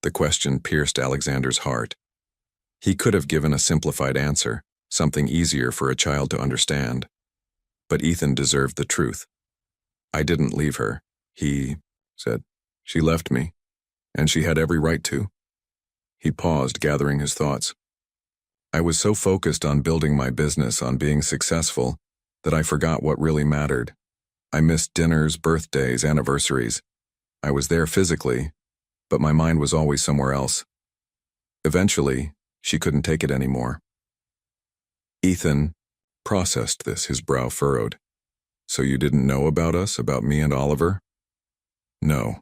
Speaker 1: The question pierced Alexander's heart. He could have given a simplified answer, something easier for a child to understand. But Ethan deserved the truth. "I didn't leave her," he said. "She left me, and she had every right to." He paused, gathering his thoughts. I was so focused on building my business, on being successful, that I forgot what really mattered. I missed dinners, birthdays, anniversaries. I was there physically, but my mind was always somewhere else. Eventually, she couldn't take it anymore. Ethan processed this, his brow furrowed. So you didn't know about us, about me and Oliver? No,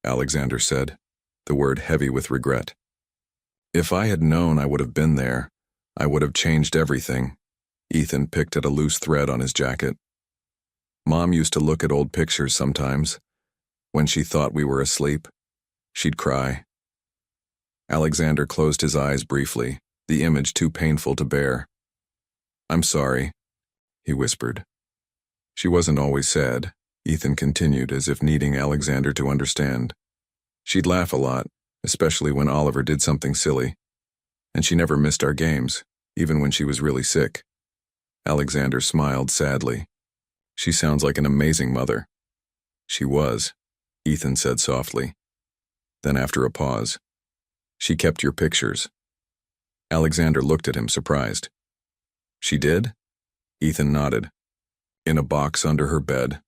Speaker 1: Alexander said, the word heavy with regret. If I had known, I would have been there. I would have changed everything. Ethan picked at a loose thread on his jacket. Mom used to look at old pictures sometimes. When she thought we were asleep, she'd cry. Alexander closed his eyes briefly, the image too painful to bear. I'm sorry, he whispered. She wasn't always sad, Ethan continued, as if needing Alexander to understand. She'd laugh a lot, especially when Oliver did something silly. And she never missed our games, even when she was really sick. Alexander smiled sadly. She sounds like an amazing mother. She was, Ethan said softly. Then after a pause, she kept your pictures. Alexander looked at him, surprised. She did? Ethan nodded. In a box under her bed.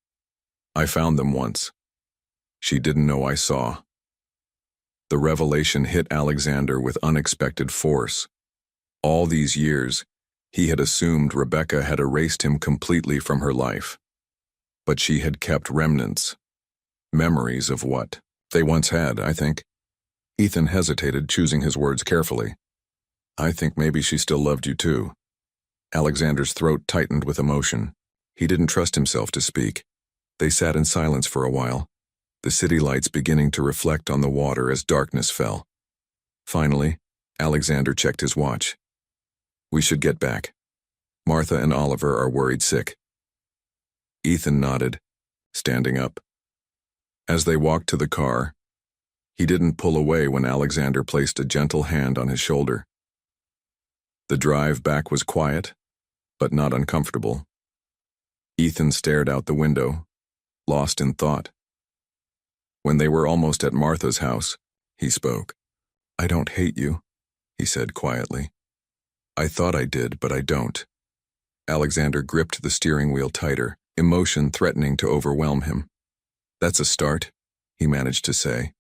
Speaker 1: I found them once. She didn't know I saw. The revelation hit Alexander with unexpected force. All these years, he had assumed Rebecca had erased him completely from her life. But she had kept remnants. Memories of what they once had, I think. Ethan hesitated, choosing his words carefully. I think maybe she still loved you too. Alexander's throat tightened with emotion. He didn't trust himself to speak. They sat in silence for a while, the city lights beginning to reflect on the water as darkness fell. Finally, Alexander checked his watch. We should get back. Martha and Oliver are worried sick. Ethan nodded, standing up. As they walked to the car, he didn't pull away when Alexander placed a gentle hand on his shoulder. The drive back was quiet, but not uncomfortable. Ethan stared out the window, lost in thought. When they were almost at Martha's house, he spoke. I don't hate you, he said quietly. I thought I did, but I don't. Alexander gripped the steering wheel tighter, emotion threatening to overwhelm him. That's a start, he managed to say.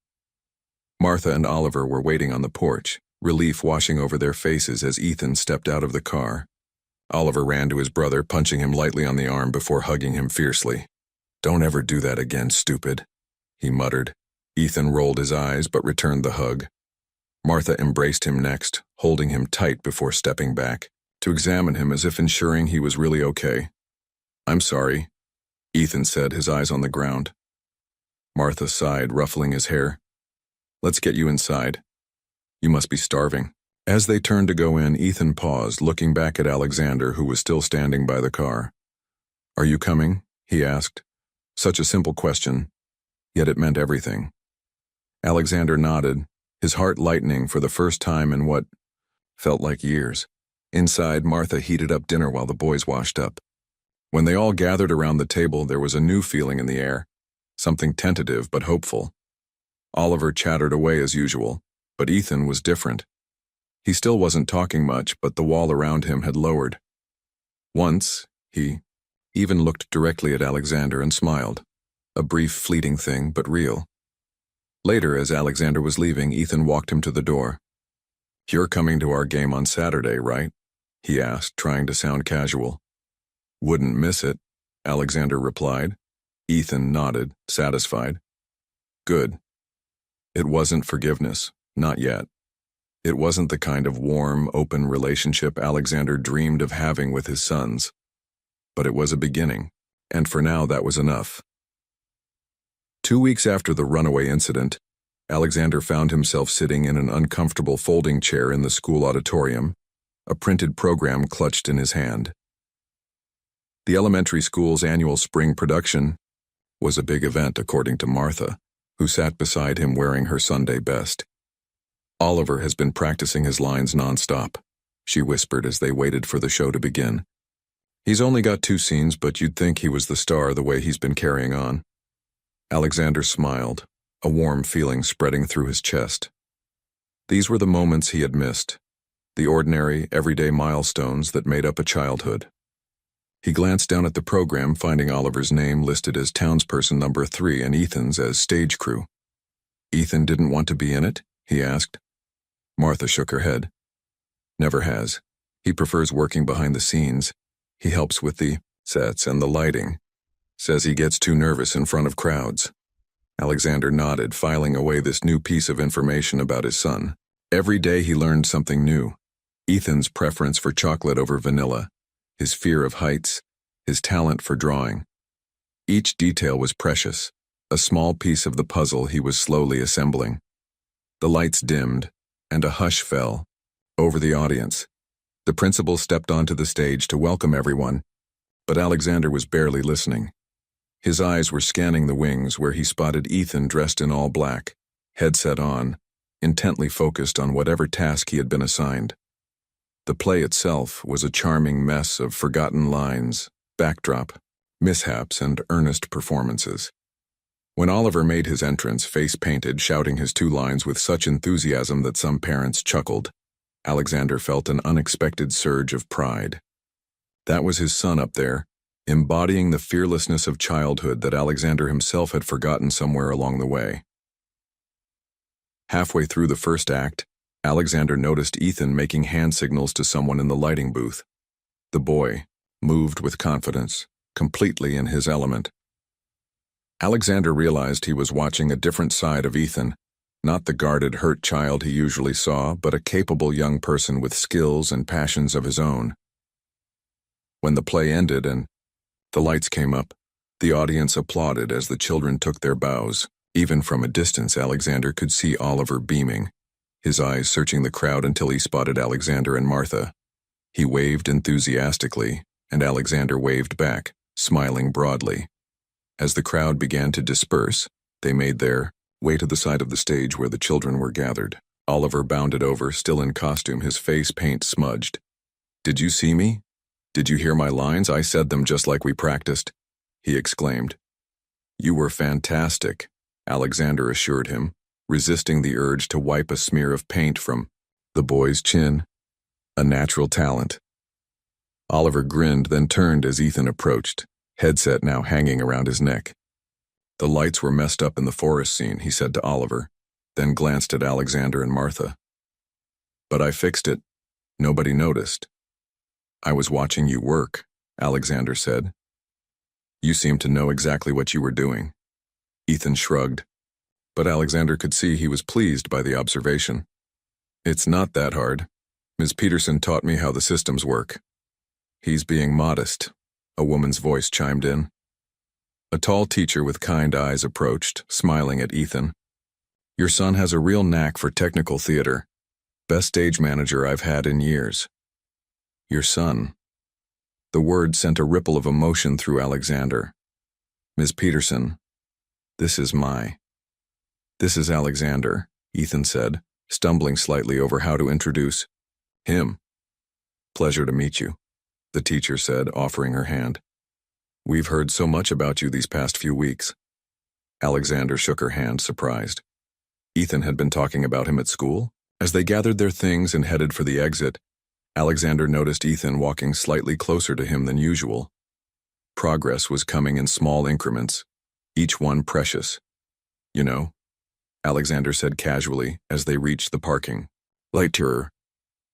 Speaker 1: Martha and Oliver were waiting on the porch, relief washing over their faces as Ethan stepped out of the car. Oliver ran to his brother, punching him lightly on the arm before hugging him fiercely. Don't ever do that again, stupid, he muttered. Ethan rolled his eyes but returned the hug. Martha embraced him next, holding him tight before stepping back, to examine him as if ensuring he was really okay. I'm sorry, Ethan said, his eyes on the ground. Martha sighed, ruffling his hair. Let's get you inside. You must be starving. As they turned to go in, Ethan paused, looking back at Alexander, who was still standing by the car. Are you coming? He asked. Such a simple question, yet it meant everything. Alexander nodded, his heart lightening for the first time in what felt like years. Inside, Martha heated up dinner while the boys washed up. When they all gathered around the table, there was a new feeling in the air, something tentative but hopeful. Oliver chattered away as usual, but Ethan was different. He still wasn't talking much, but the wall around him had lowered. Once, he even looked directly at Alexander and smiled. A brief, fleeting thing, but real. Later, as Alexander was leaving, Ethan walked him to the door. You're coming to our game on Saturday, right? He asked, trying to sound casual. Wouldn't miss it, Alexander replied. Ethan nodded, satisfied. Good. It wasn't forgiveness, not yet. It wasn't the kind of warm, open relationship Alexander dreamed of having with his sons. But it was a beginning, and for now that was enough. 2 weeks after the runaway incident, Alexander found himself sitting in an uncomfortable folding chair in the school auditorium, a printed program clutched in his hand. The elementary school's annual spring production was a big event, according to Martha, who sat beside him wearing her Sunday best. Oliver has been practicing his lines nonstop, she whispered as they waited for the show to begin. He's only got 2 scenes, but you'd think he was the star the way he's been carrying on. Alexander smiled, a warm feeling spreading through his chest. These were the moments he had missed, the ordinary, everyday milestones that made up a childhood. He glanced down at the program, finding Oliver's name listed as townsperson number 3 and Ethan's as stage crew. "Ethan didn't want to be in it?" he asked. Martha shook her head. "Never has. He prefers working behind the scenes. He helps with the sets and the lighting. Says he gets too nervous in front of crowds." Alexander nodded, filing away this new piece of information about his son. Every day he learned something new. Ethan's preference for chocolate over vanilla, his fear of heights, his talent for drawing. Each detail was precious, a small piece of the puzzle he was slowly assembling. The lights dimmed, and a hush fell over the audience. The principal stepped onto the stage to welcome everyone, but Alexander was barely listening. His eyes were scanning the wings where he spotted Ethan dressed in all black, headset on, intently focused on whatever task he had been assigned. The play itself was a charming mess of forgotten lines, backdrop, mishaps, and earnest performances. When Oliver made his entrance, face-painted, shouting his 2 lines with such enthusiasm that some parents chuckled, Alexander felt an unexpected surge of pride. That was his son up there, embodying the fearlessness of childhood that Alexander himself had forgotten somewhere along the way. Halfway through the first act, Alexander noticed Ethan making hand signals to someone in the lighting booth. The boy moved with confidence, completely in his element. Alexander realized he was watching a different side of Ethan, not the guarded, hurt child he usually saw, but a capable young person with skills and passions of his own. When the play ended and the lights came up, the audience applauded as the children took their bows. Even from a distance, Alexander could see Oliver beaming, his eyes searching the crowd until he spotted Alexander and Martha. He waved enthusiastically, and Alexander waved back, smiling broadly. As the crowd began to disperse, they made their way to the side of the stage where the children were gathered. Oliver bounded over, still in costume, his face paint smudged. "Did you see me? Did you hear my lines? I said them just like we practiced," he exclaimed. "You were fantastic," Alexander assured him, resisting the urge to wipe a smear of paint from the boy's chin. A natural talent. Oliver grinned, then turned as Ethan approached, headset now hanging around his neck. "The lights were messed up in the forest scene," he said to Oliver, then glanced at Alexander and Martha. "But I fixed it. Nobody noticed." "I was watching you work," Alexander said. "You seemed to know exactly what you were doing." Ethan shrugged, but Alexander could see he was pleased by the observation. "It's not that hard. Ms. Peterson taught me how the systems work." "He's being modest," a woman's voice chimed in. A tall teacher with kind eyes approached, smiling at Ethan. "Your son has a real knack for technical theater. Best stage manager I've had in years." "Your son." The word sent a ripple of emotion through Alexander. "Ms. Peterson, this is Alexander," Ethan said, stumbling slightly over how to introduce him. "Pleasure to meet you," the teacher said, offering her hand. "We've heard so much about you these past few weeks." Alexander shook her hand, surprised. Ethan had been talking about him at school? As they gathered their things and headed for the exit, Alexander noticed Ethan walking slightly closer to him than usual. Progress was coming in small increments, each one precious. "You know," Alexander said casually as they reached the parking light tour,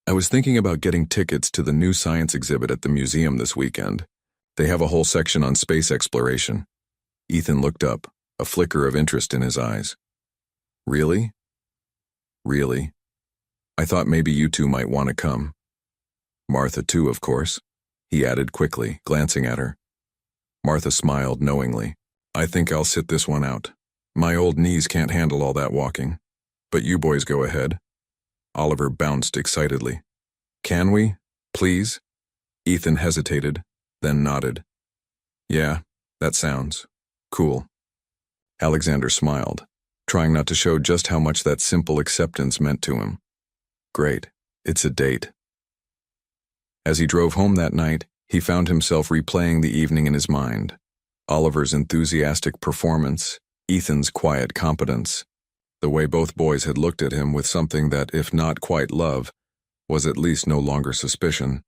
Speaker 1: "I was thinking about getting tickets to the new science exhibit at the museum this weekend. They have a whole section on space exploration." Ethan looked up, a flicker of interest in his eyes. "Really? Really? I thought maybe you two might want to come." "Martha too, of course," he added quickly, glancing at her. Martha smiled knowingly. "I think I'll sit this one out. My old knees can't handle all that walking. But you boys go ahead." Oliver bounced excitedly. "Can we? Please?" Ethan hesitated, then nodded. "Yeah, that sounds cool." Alexander smiled, trying not to show just how much that simple acceptance meant to him. "Great, it's a date." As he drove home that night, he found himself replaying the evening in his mind. Oliver's enthusiastic performance, Ethan's quiet competence, the way both boys had looked at him with something that, if not quite love, was at least no longer suspicion.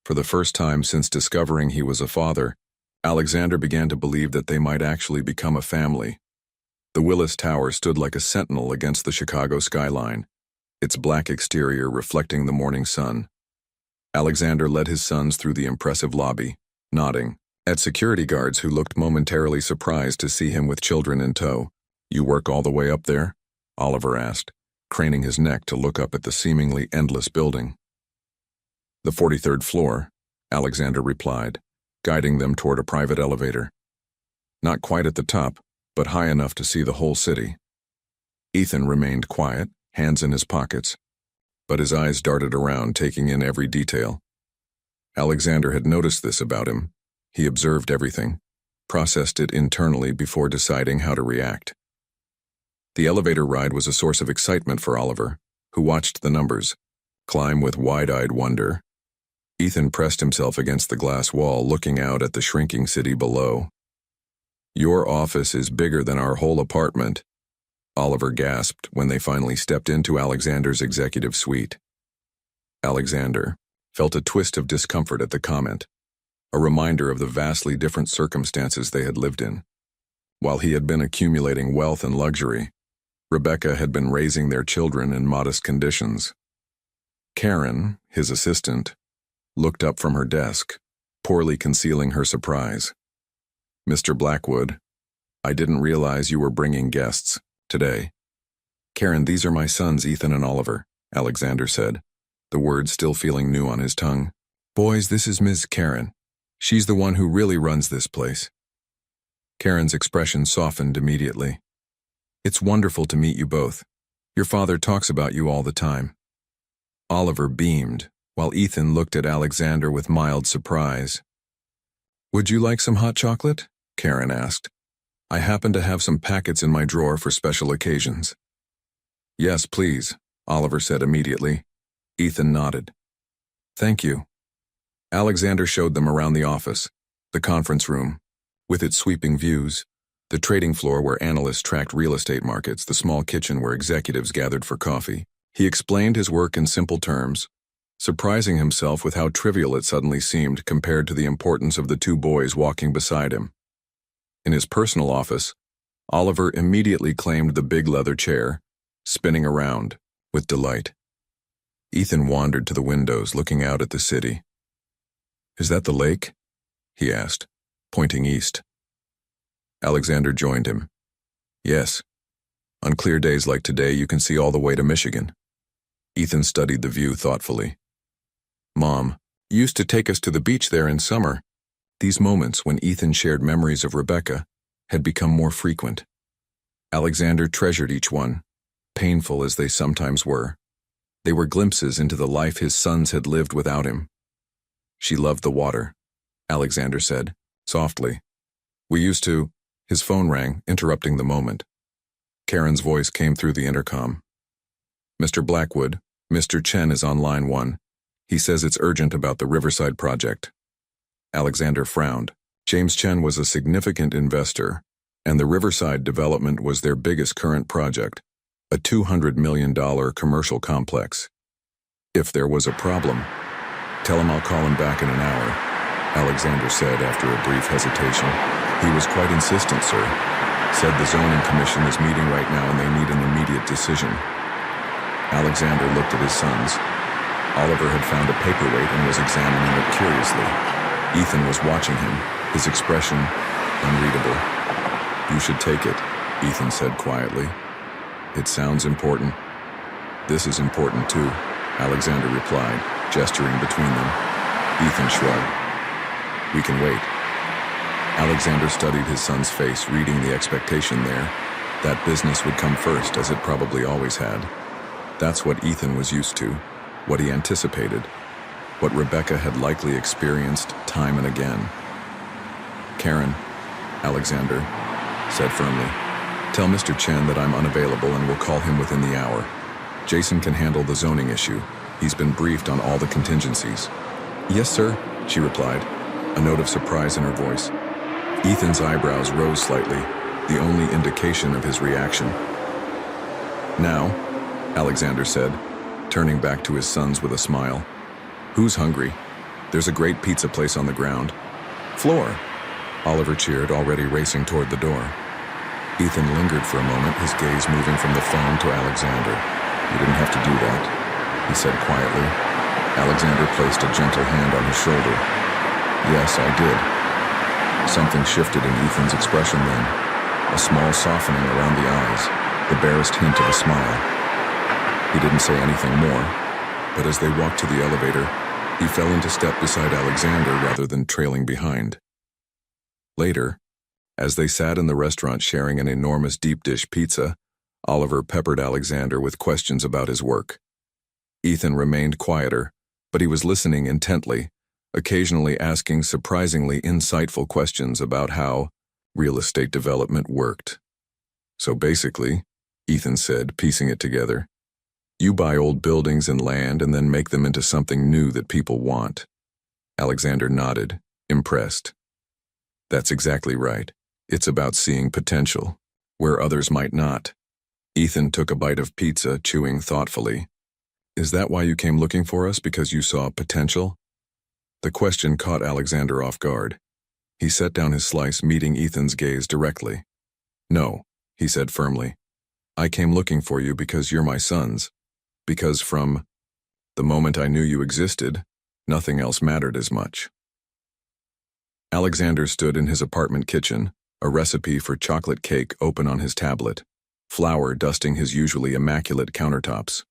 Speaker 1: For the first time since discovering he was a father, Alexander began to believe that they might actually become a family. The Willis Tower stood like a sentinel against the Chicago skyline, its black exterior reflecting the morning sun. Alexander led his sons through the impressive lobby, nodding at security guards who looked momentarily surprised to see him with children in tow. "You work all the way up there?" Oliver asked, craning his neck to look up at the seemingly endless building. "The 43rd floor," Alexander replied, guiding them toward a private elevator. "Not quite at the top, but high enough to see the whole city." Ethan remained quiet, hands in his pockets, but his eyes darted around, taking in every detail. Alexander had noticed this about him. He observed everything, processed it internally before deciding how to react. The elevator ride was a source of excitement for Oliver, who watched the numbers climb with wide-eyed wonder. Ethan pressed himself against the glass wall, looking out at the shrinking city below. "Your office is bigger than our whole apartment," Oliver gasped when they finally stepped into Alexander's executive suite. Alexander felt a twist of discomfort at the comment, a reminder of the vastly different circumstances they had lived in. While he had been accumulating wealth and luxury, Rebecca had been raising their children in modest conditions. Karen, his assistant, looked up from her desk, poorly concealing her surprise. "Mr. Blackwood, I didn't realize you were bringing guests today." "Karen, these are my sons, Ethan and Oliver," Alexander said, the words still feeling new on his tongue. "Boys, this is Ms. Karen. She's the one who really runs this place." Karen's expression softened immediately. "It's wonderful to meet you both. Your father talks about you all the time." Oliver beamed, while Ethan looked at Alexander with mild surprise. "Would you like some hot chocolate?" Karen asked. "I happen to have some packets in my drawer for special occasions." "Yes, please," Oliver said immediately. Ethan nodded. "Thank you." Alexander showed them around the office, the conference room, with its sweeping views, the trading floor where analysts tracked real estate markets, the small kitchen where executives gathered for coffee. He explained his work in simple terms, surprising himself with how trivial it suddenly seemed compared to the importance of the two boys walking beside him. In his personal office, Oliver immediately claimed the big leather chair, spinning around with delight. Ethan wandered to the windows, looking out at the city. "Is that the lake?" he asked, pointing east. Alexander joined him. "Yes. On clear days like today, you can see all the way to Michigan." Ethan studied the view thoughtfully. "Mom used to take us to the beach there in summer." These moments, when Ethan shared memories of Rebecca, had become more frequent. Alexander treasured each one, painful as they sometimes were. They were glimpses into the life his sons had lived without him. "She loved the water," Alexander said, softly. "We used to—" His phone rang, interrupting the moment. Karen's voice came through the intercom. "Mr. Blackwood, Mr. Chen is on line 1. He says it's urgent about the Riverside project." Alexander frowned. James Chen was a significant investor, and the Riverside development was their biggest current project, a $200 million commercial complex. "If there was a problem, tell him I'll call him back in an hour," Alexander said after a brief hesitation. "He was quite insistent, sir. Said the zoning commission is meeting right now and they need an immediate decision." Alexander looked at his sons. Oliver had found a paperweight and was examining it curiously. Ethan was watching him, his expression unreadable. "You should take it," Ethan said quietly. "It sounds important." "This is important too," Alexander replied, gesturing between them. Ethan shrugged. "We can wait." Alexander studied his son's face, reading the expectation there. That business would come first, as it probably always had. That's what Ethan was used to, what he anticipated, what Rebecca had likely experienced time and again. "Karen," Alexander said firmly, "tell Mr. Chen that I'm unavailable and will call him within the hour. Jason can handle the zoning issue. He's been briefed on all the contingencies." "Yes, sir," she replied, a note of surprise in her voice. Ethan's eyebrows rose slightly, the only indication of his reaction. "Now," Alexander said, turning back to his sons with a smile. "Who's hungry? There's a great pizza place on the ground." "Floor," Oliver cheered, already racing toward the door. Ethan lingered for a moment, his gaze moving from the phone to Alexander. "You didn't have to do that," he said quietly. Alexander placed a gentle hand on his shoulder. "Yes, I did." Something shifted in Ethan's expression then, a small softening around the eyes, the barest hint of a smile. He didn't say anything more, but as they walked to the elevator, he fell into step beside Alexander rather than trailing behind. Later, as they sat in the restaurant sharing an enormous deep-dish pizza, Oliver peppered Alexander with questions about his work. Ethan remained quieter, but he was listening intently, occasionally asking surprisingly insightful questions about how real estate development worked. "So basically," Ethan said, piecing it together, "you buy old buildings and land and then make them into something new that people want." Alexander nodded, impressed. "That's exactly right. It's about seeing potential, where others might not." Ethan took a bite of pizza, chewing thoughtfully. "Is that why you came looking for us, because you saw potential?" The question caught Alexander off guard. He set down his slice, meeting Ethan's gaze directly. "No," he said firmly. "I came looking for you because you're my sons. Because from the moment I knew you existed, nothing else mattered as much." Alexander stood in his apartment kitchen, a recipe for chocolate cake open on his tablet, flour dusting his usually immaculate countertops.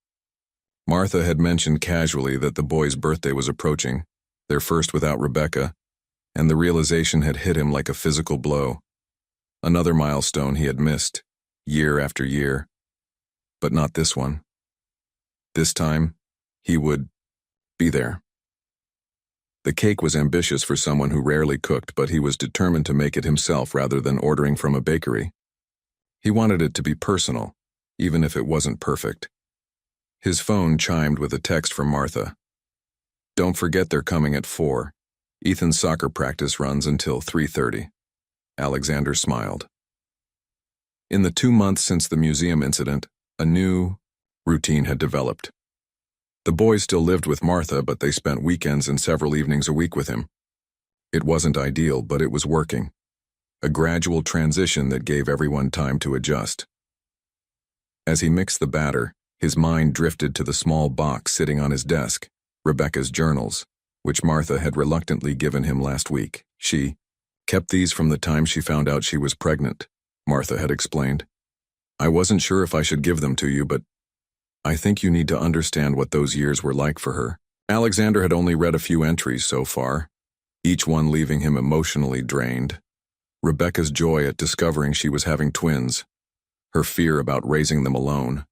Speaker 1: Martha had mentioned casually that the boy's birthday was approaching, their first without Rebecca, and the realization had hit him like a physical blow. Another milestone he had missed, year after year. But not this one. This time, he would be there. The cake was ambitious for someone who rarely cooked, but he was determined to make it himself rather than ordering from a bakery. He wanted it to be personal, even if it wasn't perfect. His phone chimed with a text from Martha. "Don't forget they're coming at 4. Ethan's soccer practice runs until 3:30. Alexander smiled. In the 2 months since the museum incident, a new routine had developed. The boys still lived with Martha, but they spent weekends and several evenings a week with him. It wasn't ideal, but it was working. A gradual transition that gave everyone time to adjust. As he mixed the batter, his mind drifted to the small box sitting on his desk, Rebecca's journals, which Martha had reluctantly given him last week. She kept these from the time she found out she was pregnant, Martha had explained. "I wasn't sure if I should give them to you, but I think you need to understand what those years were like for her." Alexander had only read a few entries so far, each one leaving him emotionally drained. Rebecca's joy at discovering she was having twins, her fear about raising them alone,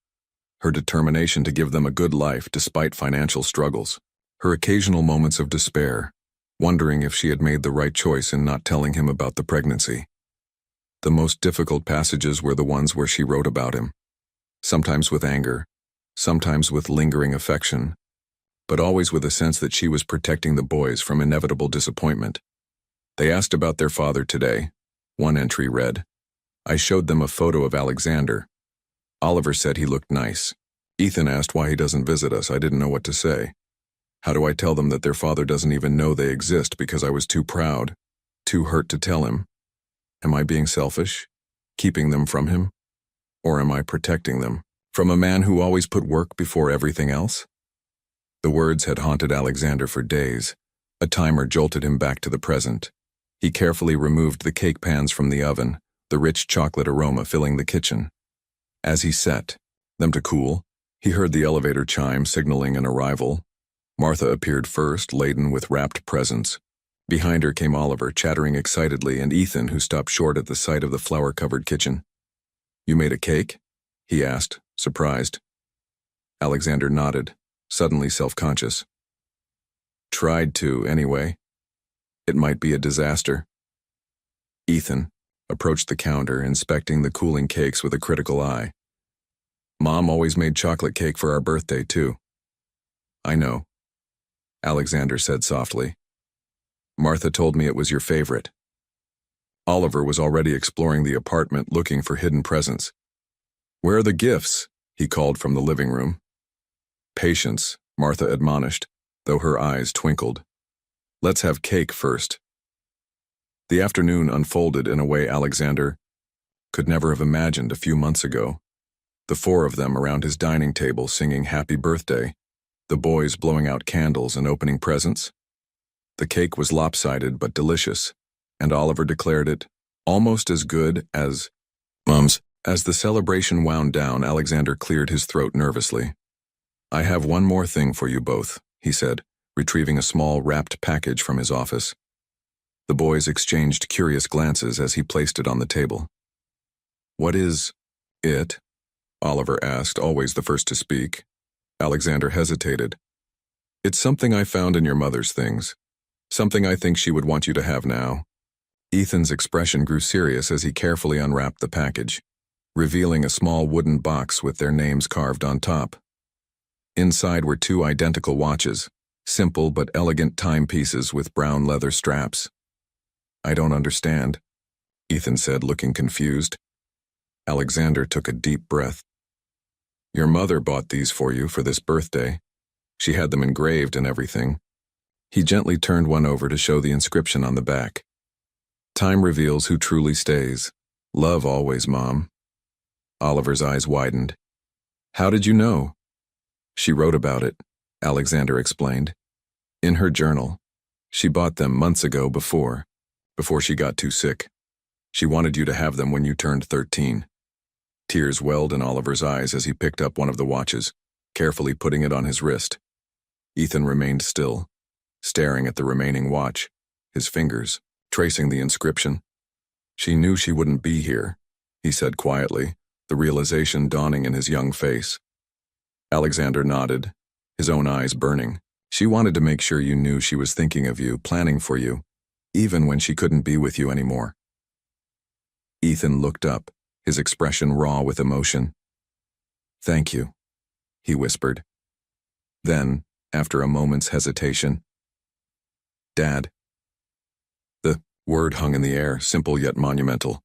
Speaker 1: her determination to give them a good life despite financial struggles, her occasional moments of despair, wondering if she had made the right choice in not telling him about the pregnancy. The most difficult passages were the ones where she wrote about him, sometimes with anger, sometimes with lingering affection, but always with a sense that she was protecting the boys from inevitable disappointment. They asked about their father today. One entry read, "I showed them a photo of Alexander. Oliver said he looked nice. Ethan asked why he doesn't visit us. I didn't know what to say. How do I tell them that their father doesn't even know they exist because I was too proud, too hurt to tell him? Am I being selfish, keeping them from him? Or am I protecting them from a man who always put work before everything else?" The words had haunted Alexander for days. A timer jolted him back to the present. He carefully removed the cake pans from the oven, the rich chocolate aroma filling the kitchen. As he set them to cool, he heard the elevator chime signaling an arrival. Martha appeared first, laden with wrapped presents. Behind her came Oliver, chattering excitedly, and Ethan, who stopped short at the sight of the flour-covered kitchen. "You made a cake?" he asked, surprised. Alexander nodded, suddenly self-conscious. "Tried to, anyway. It might be a disaster." Ethan approached the counter, inspecting the cooling cakes with a critical eye. "Mom always made chocolate cake for our birthday, too." "I know," Alexander said softly. "Martha told me it was your favorite." Oliver was already exploring the apartment, looking for hidden presents. "Where are the gifts?" he called from the living room. Patience, Martha admonished, though her eyes twinkled. Let's have cake first. The afternoon unfolded in a way Alexander could never have imagined a few months ago. The four of them around his dining table singing happy birthday, the boys blowing out candles and opening presents. The cake was lopsided but delicious, and Oliver declared it almost as good as Mom's. As the celebration wound down, Alexander cleared his throat nervously. I have one more thing for you both, he said, retrieving a small wrapped package from his office. The boys exchanged curious glances as he placed it on the table. What is it? Oliver asked, always the first to speak. Alexander hesitated. It's something I found in your mother's things. Something I think she would want you to have now. Ethan's expression grew serious as he carefully unwrapped the package, revealing a small wooden box with their names carved on top. Inside were two identical watches, simple but elegant timepieces with brown leather straps. I don't understand, Ethan said, looking confused. Alexander took a deep breath. Your mother bought these for you for this birthday. She had them engraved and everything. He gently turned one over to show the inscription on the back. Time reveals who truly stays. Love always, Mom. Oliver's eyes widened. How did you know? She wrote about it, Alexander explained. In her journal. She bought them months ago before she got too sick. She wanted you to have them when you turned 13. Tears welled in Oliver's eyes as he picked up one of the watches, carefully putting it on his wrist. Ethan remained still, staring at the remaining watch, his fingers tracing the inscription. She knew she wouldn't be here, he said quietly, the realization dawning in his young face. Alexander nodded, his own eyes burning. She wanted to make sure you knew she was thinking of you, planning for you, even when she couldn't be with you anymore. Ethan looked up, his expression raw with emotion. Thank you, he whispered. Then, after a moment's hesitation, Dad. The word hung in the air, simple yet monumental.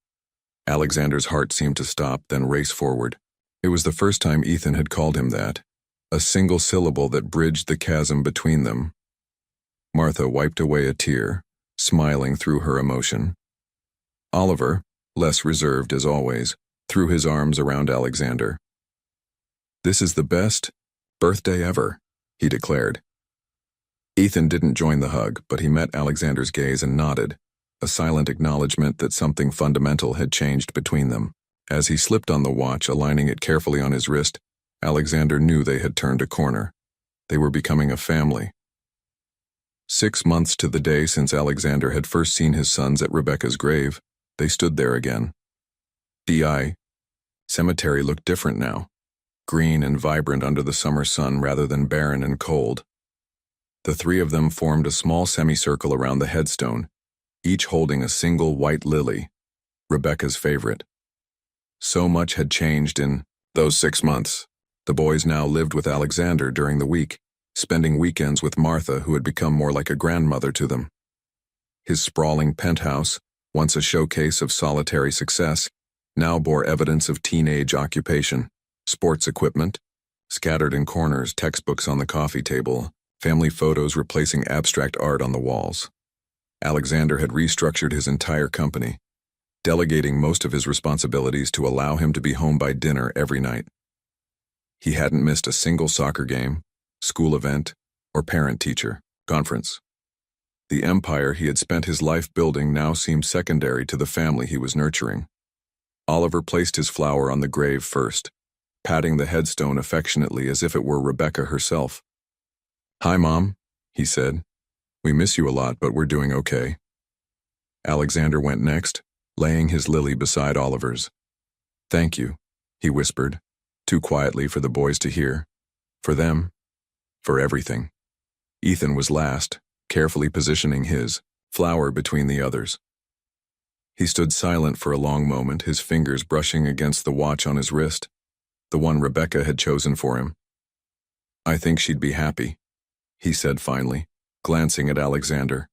Speaker 1: Alexander's heart seemed to stop, then race forward. It was the first time Ethan had called him that, a single syllable that bridged the chasm between them. Martha wiped away a tear, smiling through her emotion. Oliver, less reserved as always, threw his arms around Alexander. This is the best birthday ever, he declared. Ethan didn't join the hug, but he met Alexander's gaze and nodded, a silent acknowledgement that something fundamental had changed between them. As he slipped on the watch, aligning it carefully on his wrist, Alexander knew they had turned a corner. They were becoming a family. 6 months to the day since Alexander had first seen his sons at Rebecca's grave, they stood there again. The cemetery looked different now, green and vibrant under the summer sun rather than barren and cold. The three of them formed a small semicircle around the headstone, each holding a single white lily, Rebecca's favorite. So much had changed in those 6 months. The boys now lived with Alexander during the week, spending weekends with Martha, who had become more like a grandmother to them. His sprawling penthouse, once a showcase of solitary success, now bore evidence of teenage occupation, sports equipment, scattered in corners, textbooks on the coffee table, family photos replacing abstract art on the walls. Alexander had restructured his entire company, delegating most of his responsibilities to allow him to be home by dinner every night. He hadn't missed a single soccer game, school event, or parent-teacher conference. The empire he had spent his life building now seemed secondary to the family he was nurturing. Oliver placed his flower on the grave first, patting the headstone affectionately as if it were Rebecca herself. Hi, Mom, he said. We miss you a lot, but we're doing okay. Alexander went next, laying his lily beside Oliver's. Thank you, he whispered, too quietly for the boys to hear. For them, for everything. Ethan was last, carefully positioning his flower between the others. He stood silent for a long moment, his fingers brushing against the watch on his wrist, the one Rebecca had chosen for him. I think she'd be happy, he said finally, glancing at Alexander.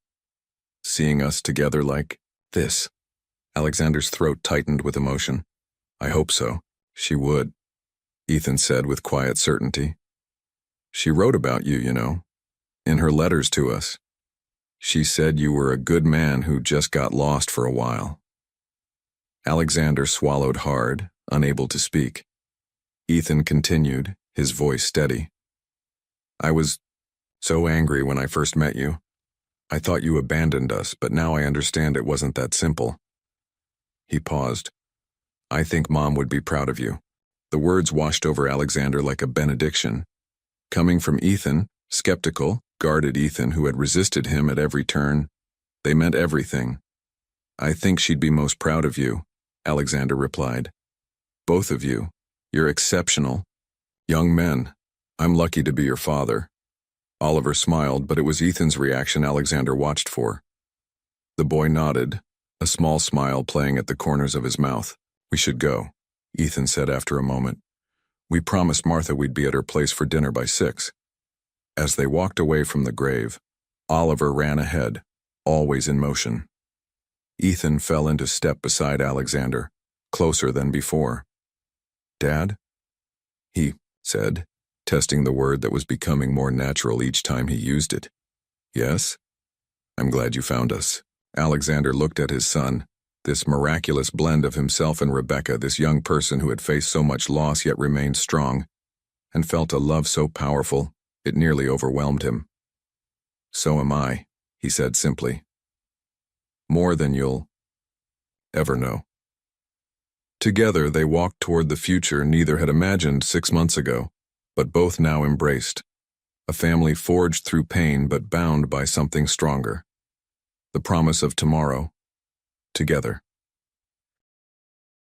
Speaker 1: Seeing us together like this. Alexander's throat tightened with emotion. I hope so. She would, Ethan said with quiet certainty. She wrote about you, in her letters to us. She said you were a good man who just got lost for a while." Alexander swallowed hard, unable to speak. Ethan continued, his voice steady. "I was so angry when I first met you. I thought you abandoned us, but now I understand it wasn't that simple." He paused. "I think Mom would be proud of you." The words washed over Alexander like a benediction. Coming from Ethan, skeptical, guarded Ethan who had resisted him at every turn, they meant everything. "I think she'd be most proud of you," Alexander replied. "Both of you. You're exceptional. Young men. I'm lucky to be your father." Oliver smiled, but it was Ethan's reaction Alexander watched for. The boy nodded, a small smile playing at the corners of his mouth. "We should go," Ethan said after a moment. "We promised Martha we'd be at her place for dinner by 6. As they walked away from the grave, Oliver ran ahead, always in motion. Ethan fell into step beside Alexander, closer than before. "Dad?" he said, testing the word that was becoming more natural each time he used it. "Yes? I'm glad you found us." Alexander looked at his son, this miraculous blend of himself and Rebecca, this young person who had faced so much loss yet remained strong, and felt a love so powerful it nearly overwhelmed him. "So am I," he said simply. "More than you'll ever know." Together they walked toward the future neither had imagined 6 months ago, but both now embraced. A family forged through pain but bound by something stronger. The promise of tomorrow, together.